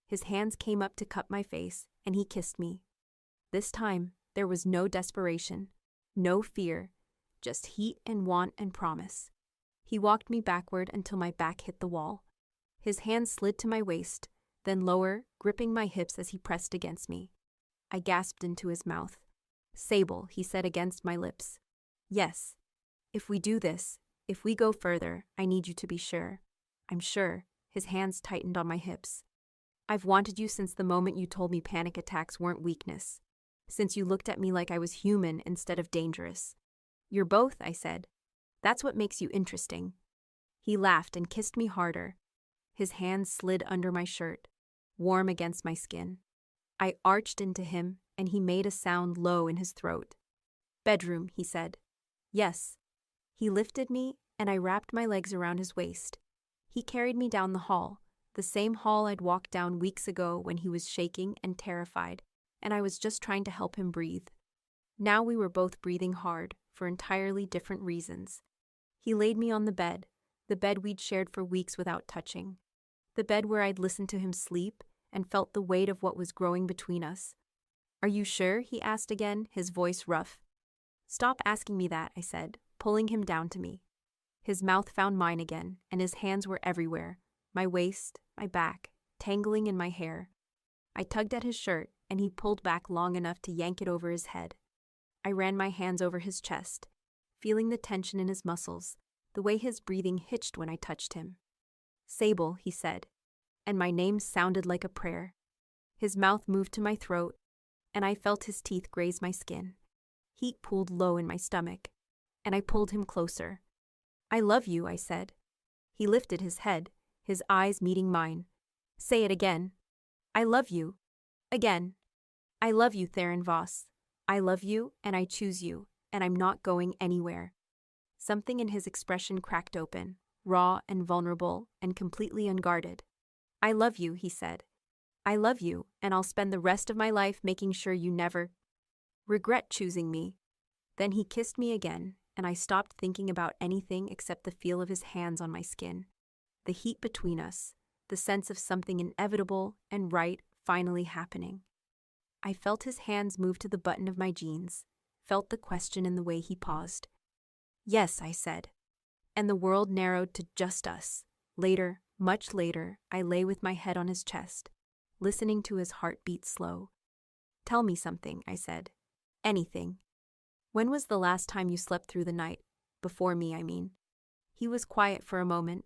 A: His hands came up to cup my face, and he kissed me. This time, there was no desperation, no fear, just heat and want and promise. He walked me backward until my back hit the wall. His hand slid to my waist, then lower, gripping my hips as he pressed against me. I gasped into his mouth. Sable, he said against my lips. Yes. If we do this, if we go further, I need you to be sure. I'm sure. His hands tightened on my hips. I've wanted you since the moment you told me panic attacks weren't weakness. Since you looked at me like I was human instead of dangerous. You're both, I said. That's what makes you interesting. He laughed and kissed me harder. His hands slid under my shirt, warm against my skin. I arched into him, and he made a sound low in his throat. Bedroom, he said. Yes. He lifted me, and I wrapped my legs around his waist. He carried me down the hall, the same hall I'd walked down weeks ago when he was shaking and terrified, and I was just trying to help him breathe. Now we were both breathing hard, for entirely different reasons. He laid me on the bed we'd shared for weeks without touching. The bed where I'd listened to him sleep and felt the weight of what was growing between us. Are you sure? He asked again, his voice rough. Stop asking me that, I said, pulling him down to me. His mouth found mine again, and his hands were everywhere, my waist, my back, tangling in my hair. I tugged at his shirt, and he pulled back long enough to yank it over his head. I ran my hands over his chest, feeling the tension in his muscles, the way his breathing hitched when I touched him. Sable, he said, and my name sounded like a prayer. His mouth moved to my throat, and I felt his teeth graze my skin. Heat pooled low in my stomach, and I pulled him closer. I love you, I said. He lifted his head, his eyes meeting mine. Say it again. I love you. Again. I love you, Theron Voss. I love you, and I choose you, and I'm not going anywhere. Something in his expression cracked open, raw and vulnerable and completely unguarded. I love you, he said. I love you, and I'll spend the rest of my life making sure you never regret choosing me. Then he kissed me again, and I stopped thinking about anything except the feel of his hands on my skin. The heat between us, the sense of something inevitable and right finally happening. I felt his hands move to the button of my jeans, felt the question in the way he paused. Yes, I said. And the world narrowed to just us. Later, much later, I lay with my head on his chest, listening to his heartbeat slow. Tell me something, I said. Anything. When was the last time you slept through the night? Before me, I mean. He was quiet for a moment.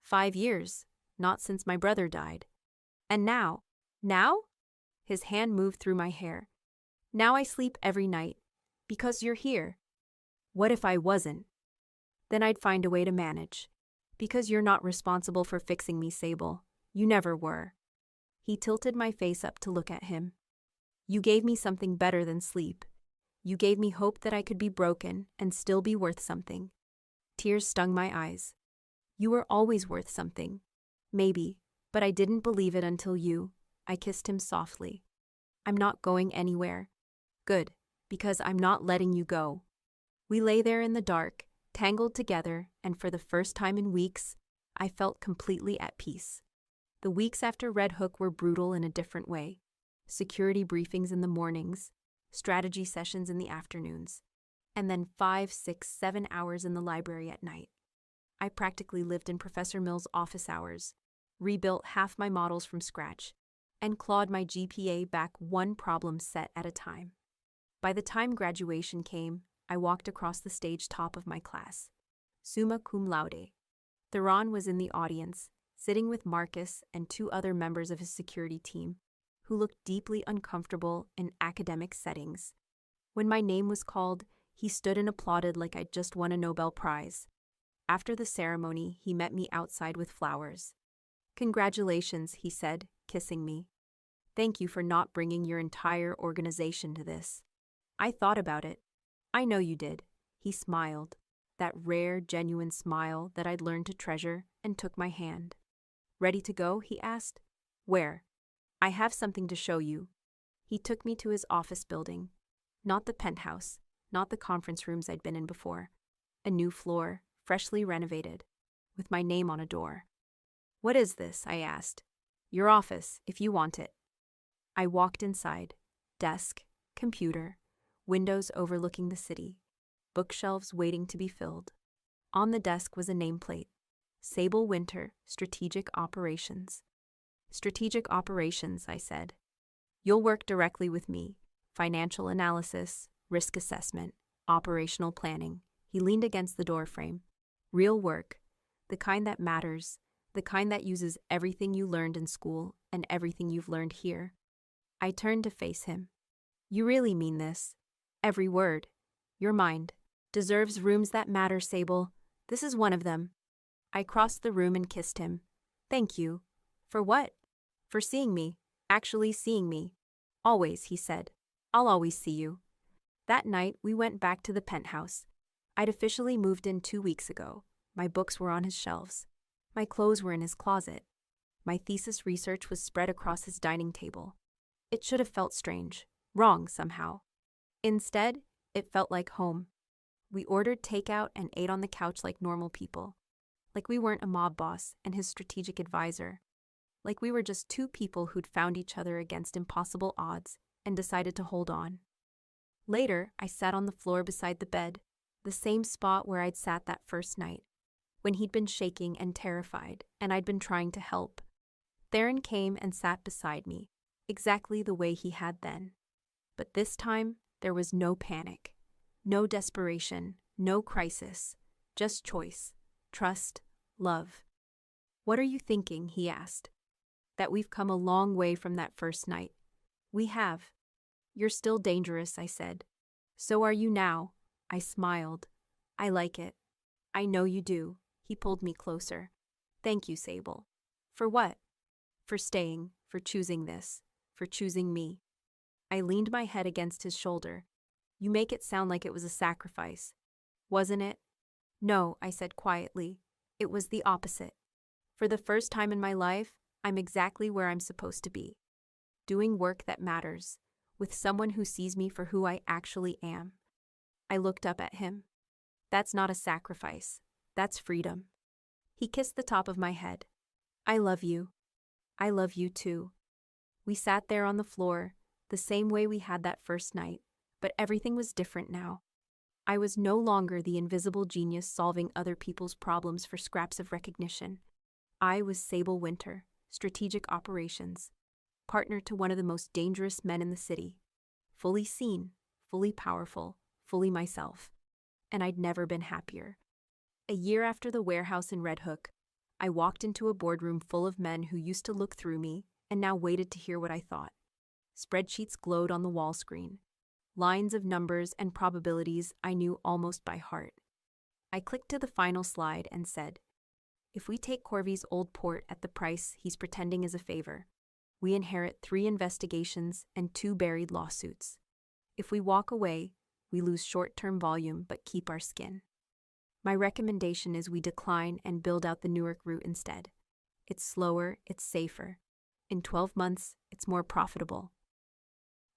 A: 5 years, not since my brother died. And now? Now? His hand moved through my hair. Now I sleep every night. Because you're here. What if I wasn't? Then I'd find a way to manage. Because you're not responsible for fixing me, Sable. You never were. He tilted my face up to look at him. You gave me something better than sleep. You gave me hope that I could be broken and still be worth something. Tears stung my eyes. You were always worth something. Maybe, but I didn't believe it until you. I kissed him softly. I'm not going anywhere. Good, because I'm not letting you go. We lay there in the dark, tangled together, and for the first time in weeks, I felt completely at peace. The weeks after Red Hook were brutal in a different way. Security briefings in the mornings, strategy sessions in the afternoons, and then 5, 6, 7 hours in the library at night. I practically lived in Professor Mill's office hours, rebuilt half my models from scratch, and clawed my GPA back one problem set at a time. By the time graduation came, I walked across the stage top of my class, summa cum laude. Theron was in the audience, sitting with Marcus and 2 other members of his security team, who looked deeply uncomfortable in academic settings. When my name was called, he stood and applauded like I'd just won a Nobel Prize. After the ceremony, he met me outside with flowers. Congratulations, he said, kissing me. Thank you for not bringing your entire organization to this. I thought about it. I know you did. He smiled, that rare, genuine smile that I'd learned to treasure, and took my hand. Ready to go? He asked. Where? I have something to show you. He took me to his office building. Not the penthouse, not the conference rooms I'd been in before. A new floor, freshly renovated, with my name on a door. What is this? I asked. Your office, if you want it. I walked inside. Desk, computer, windows overlooking the city, bookshelves waiting to be filled. On the desk was a nameplate. Sable Winter, Strategic Operations. Strategic Operations, I said. You'll work directly with me. Financial analysis, risk assessment, operational planning. He leaned against the doorframe. Real work. The kind that matters. The kind that uses everything you learned in school and everything you've learned here. I turned to face him. You really mean this? Every word. Your mind deserves rooms that matter, Sable. This is one of them. I crossed the room and kissed him. Thank you. For what? For seeing me. Actually seeing me. Always, he said. I'll always see you. That night, we went back to the penthouse. I'd officially moved in 2 weeks ago. My books were on his shelves. My clothes were in his closet. My thesis research was spread across his dining table. It should have felt strange, wrong somehow. Instead, it felt like home. We ordered takeout and ate on the couch like normal people. Like we weren't a mob boss and his strategic advisor. Like we were just 2 people who'd found each other against impossible odds and decided to hold on. Later, I sat on the floor beside the bed, the same spot where I'd sat that first night, when he'd been shaking and terrified, and I'd been trying to help. Theron came and sat beside me, exactly the way he had then. But this time, there was no panic, no desperation, no crisis, just choice, trust, love. What are you thinking? He asked. That we've come a long way from that first night. We have. You're still dangerous, I said. So are you now. I smiled. I like it. I know you do. He pulled me closer. Thank you, Sable. For what? For staying, for choosing this, for choosing me. I leaned my head against his shoulder. You make it sound like it was a sacrifice. Wasn't it? No, I said quietly. It was the opposite. For the first time in my life, I'm exactly where I'm supposed to be. Doing work that matters, with someone who sees me for who I actually am. I looked up at him. That's not a sacrifice. That's freedom. He kissed the top of my head. I love you. I love you too. We sat there on the floor, the same way we had that first night, but everything was different now. I was no longer the invisible genius solving other people's problems for scraps of recognition. I was Sable Winter, strategic operations, partner to one of the most dangerous men in the city. Fully seen, fully powerful, fully myself. And I'd never been happier. A year after the warehouse in Red Hook, I walked into a boardroom full of men who used to look through me and now waited to hear what I thought. Spreadsheets glowed on the wall screen. Lines of numbers and probabilities I knew almost by heart. I clicked to the final slide and said, if we take Corvy's old port at the price he's pretending is a favor, we inherit 3 investigations and 2 buried lawsuits. If we walk away, we lose short-term volume but keep our skin. My recommendation is we decline and build out the Newark route instead. It's slower, it's safer. In 12 months, it's more profitable.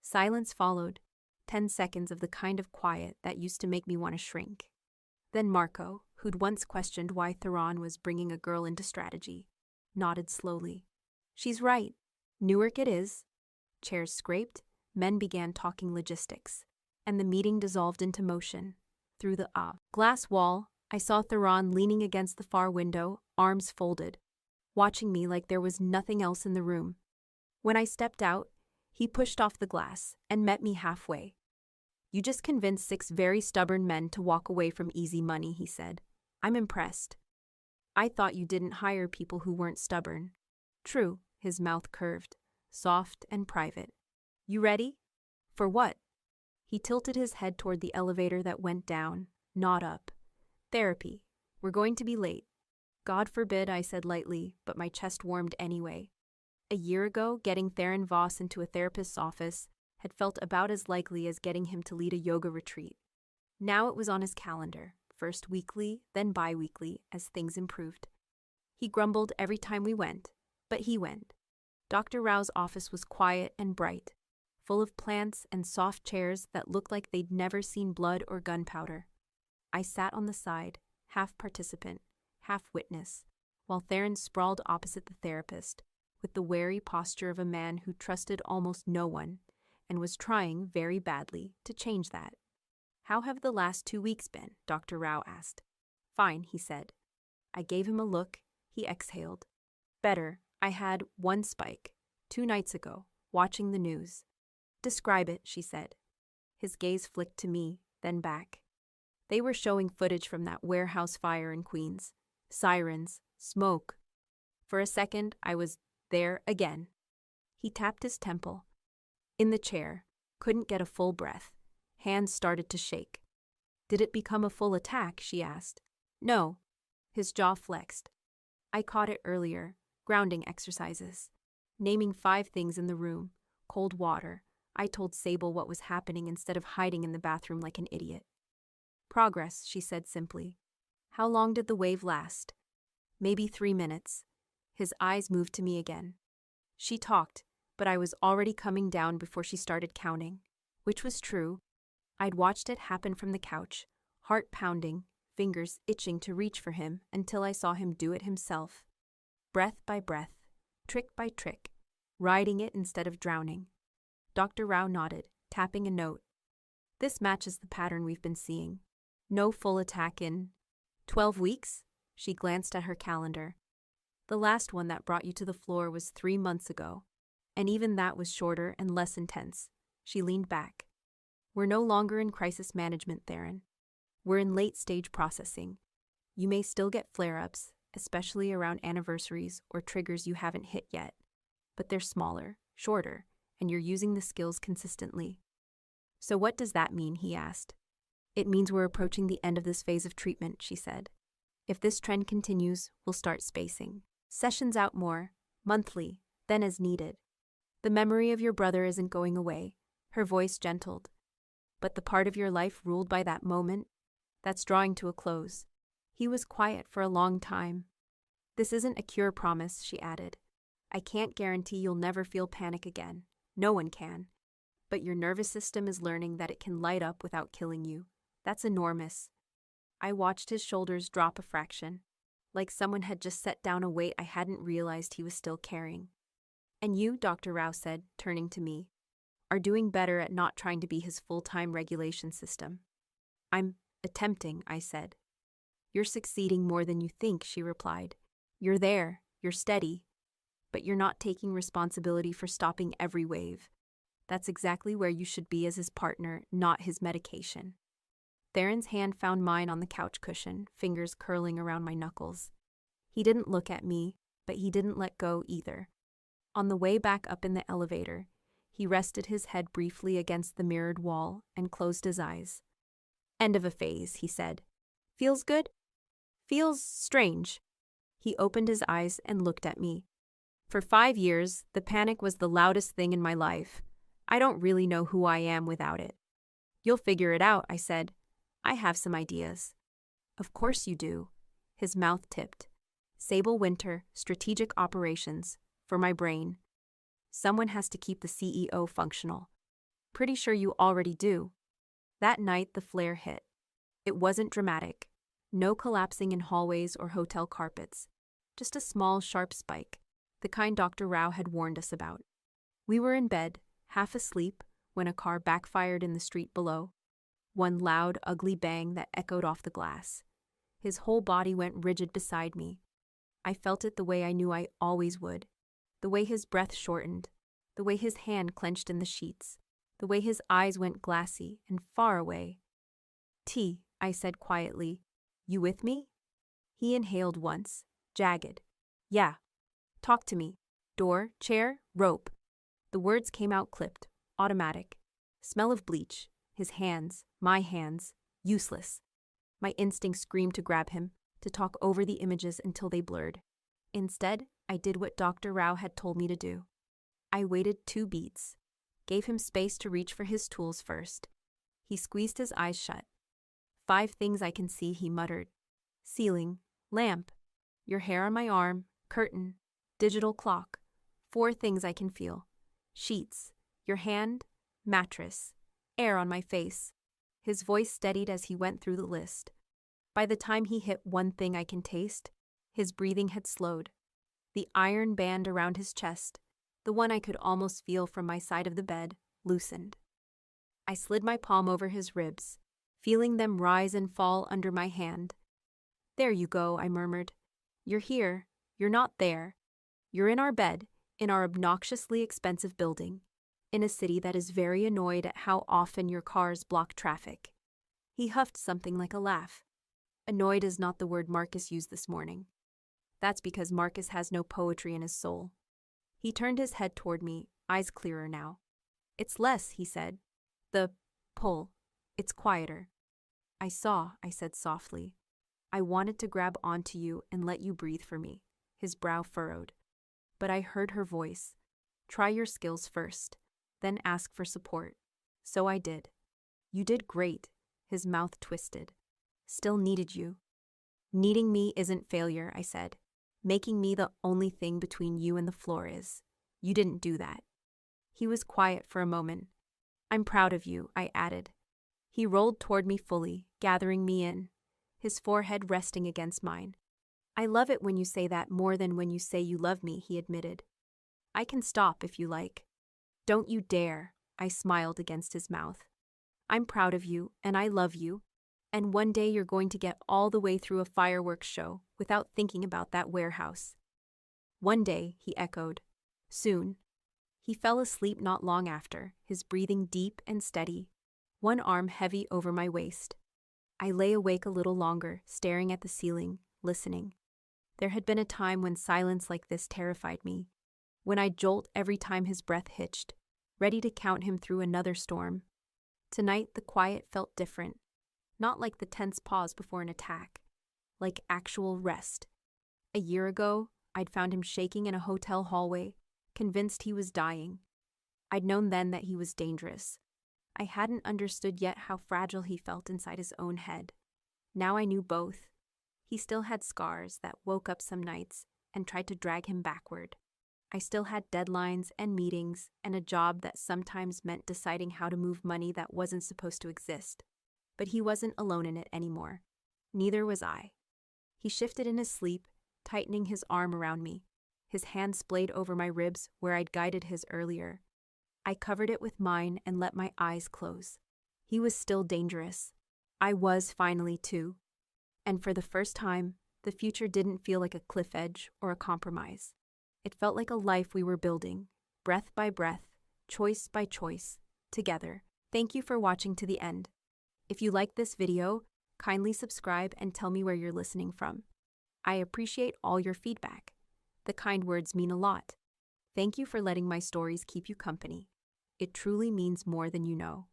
A: Silence followed, 10 seconds of the kind of quiet that used to make me want to shrink. Then Marco, who'd once questioned why Theron was bringing a girl into strategy, nodded slowly. She's right. Newark it is. Chairs scraped, men began talking logistics, and the meeting dissolved into motion. Through the glass wall, I saw Theron leaning against the far window, arms folded, watching me like there was nothing else in the room. When I stepped out, he pushed off the glass and met me halfway. You just convinced 6 very stubborn men to walk away from easy money, he said. I'm impressed. I thought you didn't hire people who weren't stubborn. True, his mouth curved, soft and private. You ready? For what? He tilted his head toward the elevator that went down, not up. Therapy. We're going to be late. God forbid, I said lightly, but my chest warmed anyway. A year ago, getting Theron Voss into a therapist's office had felt about as likely as getting him to lead a yoga retreat. Now it was on his calendar, first weekly, then bi-weekly, as things improved. He grumbled every time we went, but he went. Dr. Rao's office was quiet and bright, full of plants and soft chairs that looked like they'd never seen blood or gunpowder. I sat on the side, half participant, half witness, while Theron sprawled opposite the therapist, with the wary posture of a man who trusted almost no one, and was trying very badly to change that. How have the last 2 weeks been? Dr. Rao asked. Fine, he said. I gave him a look. He exhaled. Better. I had 1 spike, 2 nights ago, watching the news. Describe it, she said. His gaze flicked to me, then back. They were showing footage from that warehouse fire in Queens. Sirens, smoke. For a second, I was there again. He tapped his temple. In the chair, couldn't get a full breath. Hands started to shake. Did it become a full attack? She asked. No. His jaw flexed. I caught it earlier, grounding exercises. Naming 5 things in the room. Cold water. I told Sable what was happening instead of hiding in the bathroom like an idiot. Progress, she said simply. How long did the wave last? Maybe 3 minutes. His eyes moved to me again. She talked, but I was already coming down before she started counting, which was true. I'd watched it happen from the couch, heart pounding, fingers itching to reach for him until I saw him do it himself. Breath by breath, trick by trick, riding it instead of drowning. Dr. Rao nodded, tapping a note. This matches the pattern we've been seeing. No full attack in 12 weeks? She glanced at her calendar. The last one that brought you to the floor was 3 months ago, and even that was shorter and less intense. She leaned back. We're no longer in crisis management, Theron. We're in late-stage processing. You may still get flare-ups, especially around anniversaries or triggers you haven't hit yet, but they're smaller, shorter, and you're using the skills consistently. So what does that mean? He asked. It means we're approaching the end of this phase of treatment, she said. If this trend continues, we'll start spacing sessions out more, monthly, then as needed. The memory of your brother isn't going away, her voice gentled. But the part of your life ruled by that moment, that's drawing to a close. He was quiet for a long time. This isn't a cure promise, she added. I can't guarantee you'll never feel panic again. No one can. But your nervous system is learning that it can light up without killing you. That's enormous. I watched his shoulders drop a fraction, like someone had just set down a weight I hadn't realized he was still carrying. And you, Dr. Rao said, turning to me, are doing better at not trying to be his full-time regulation system. I'm attempting, I said. You're succeeding more than you think, she replied. You're there, you're steady, but you're not taking responsibility for stopping every wave. That's exactly where you should be as his partner, not his medication. Theron's hand found mine on the couch cushion, fingers curling around my knuckles. He didn't look at me, but he didn't let go either. On the way back up in the elevator, he rested his head briefly against the mirrored wall and closed his eyes. End of a phase, he said. Feels good? Feels strange. He opened his eyes and looked at me. For 5 years, the panic was the loudest thing in my life. I don't really know who I am without it. You'll figure it out, I said. I have some ideas. Of course you do. His mouth tipped. Sable Winter, Strategic Operations, for my brain. Someone has to keep the CEO functional. Pretty sure you already do. That night, the flare hit. It wasn't dramatic. No collapsing in hallways or hotel carpets. Just a small, sharp spike, the kind Dr. Rao had warned us about. We were in bed, half asleep, when a car backfired in the street below. One loud, ugly bang that echoed off the glass. His whole body went rigid beside me. I felt it the way I knew I always would. The way his breath shortened. The way his hand clenched in the sheets. The way his eyes went glassy and far away. T, I said quietly. You with me? He inhaled once, jagged. Yeah. Talk to me. Door, chair, rope. The words came out clipped, automatic. Smell of bleach. His hands, my hands, useless. My instinct screamed to grab him, to talk over the images until they blurred. Instead, I did what Dr. Rao had told me to do. I waited 2 beats, gave him space to reach for his tools first. He squeezed his eyes shut. 5 things I can see, he muttered. Ceiling, lamp, your hair on my arm, curtain, digital clock. 4 things I can feel. Sheets, your hand, mattress, air on my face. His voice steadied as he went through the list. By the time he hit 1 thing I can taste, his breathing had slowed. The iron band around his chest, the one I could almost feel from my side of the bed, loosened. I slid my palm over his ribs, feeling them rise and fall under my hand. There you go, I murmured. You're here. You're not there. You're in our bed, in our obnoxiously expensive building, in a city that is very annoyed at how often your cars block traffic. He huffed something like a laugh. Annoyed is not the word Marcus used this morning. That's because Marcus has no poetry in his soul. He turned his head toward me, eyes clearer now. It's less, he said. The pull. It's quieter. I saw, I said softly. I wanted to grab onto you and let you breathe for me. His brow furrowed. But I heard her voice. Try your skills first, then ask for support. So I did. You did great. His mouth twisted. Still needed you. Needing me isn't failure, I said. Making me the only thing between you and the floor is. You didn't do that. He was quiet for a moment. I'm proud of you, I added. He rolled toward me fully, gathering me in, his forehead resting against mine. I love it when you say that more than when you say you love me, he admitted. I can stop if you like. Don't you dare, I smiled against his mouth. I'm proud of you, and I love you, and one day you're going to get all the way through a fireworks show without thinking about that warehouse. One day, he echoed. Soon. He fell asleep not long after, his breathing deep and steady, one arm heavy over my waist. I lay awake a little longer, staring at the ceiling, listening. There had been a time when silence like this terrified me, when I'd jolt every time his breath hitched, ready to count him through another storm. Tonight, the quiet felt different, not like the tense pause before an attack, like actual rest. A year ago, I'd found him shaking in a hotel hallway, convinced he was dying. I'd known then that he was dangerous. I hadn't understood yet how fragile he felt inside his own head. Now I knew both. He still had scars that woke up some nights and tried to drag him backward. I still had deadlines and meetings and a job that sometimes meant deciding how to move money that wasn't supposed to exist. But he wasn't alone in it anymore. Neither was I. He shifted in his sleep, tightening his arm around me. His hand splayed over my ribs where I'd guided his earlier. I covered it with mine and let my eyes close. He was still dangerous. I was finally too. And for the first time, the future didn't feel like a cliff edge or a compromise. It felt like a life we were building, breath by breath, choice by choice, together. Thank you for watching to the end. If you liked this video, kindly subscribe and tell me where you're listening from. I appreciate all your feedback. The kind words mean a lot. Thank you for letting my stories keep you company. It truly means more than you know.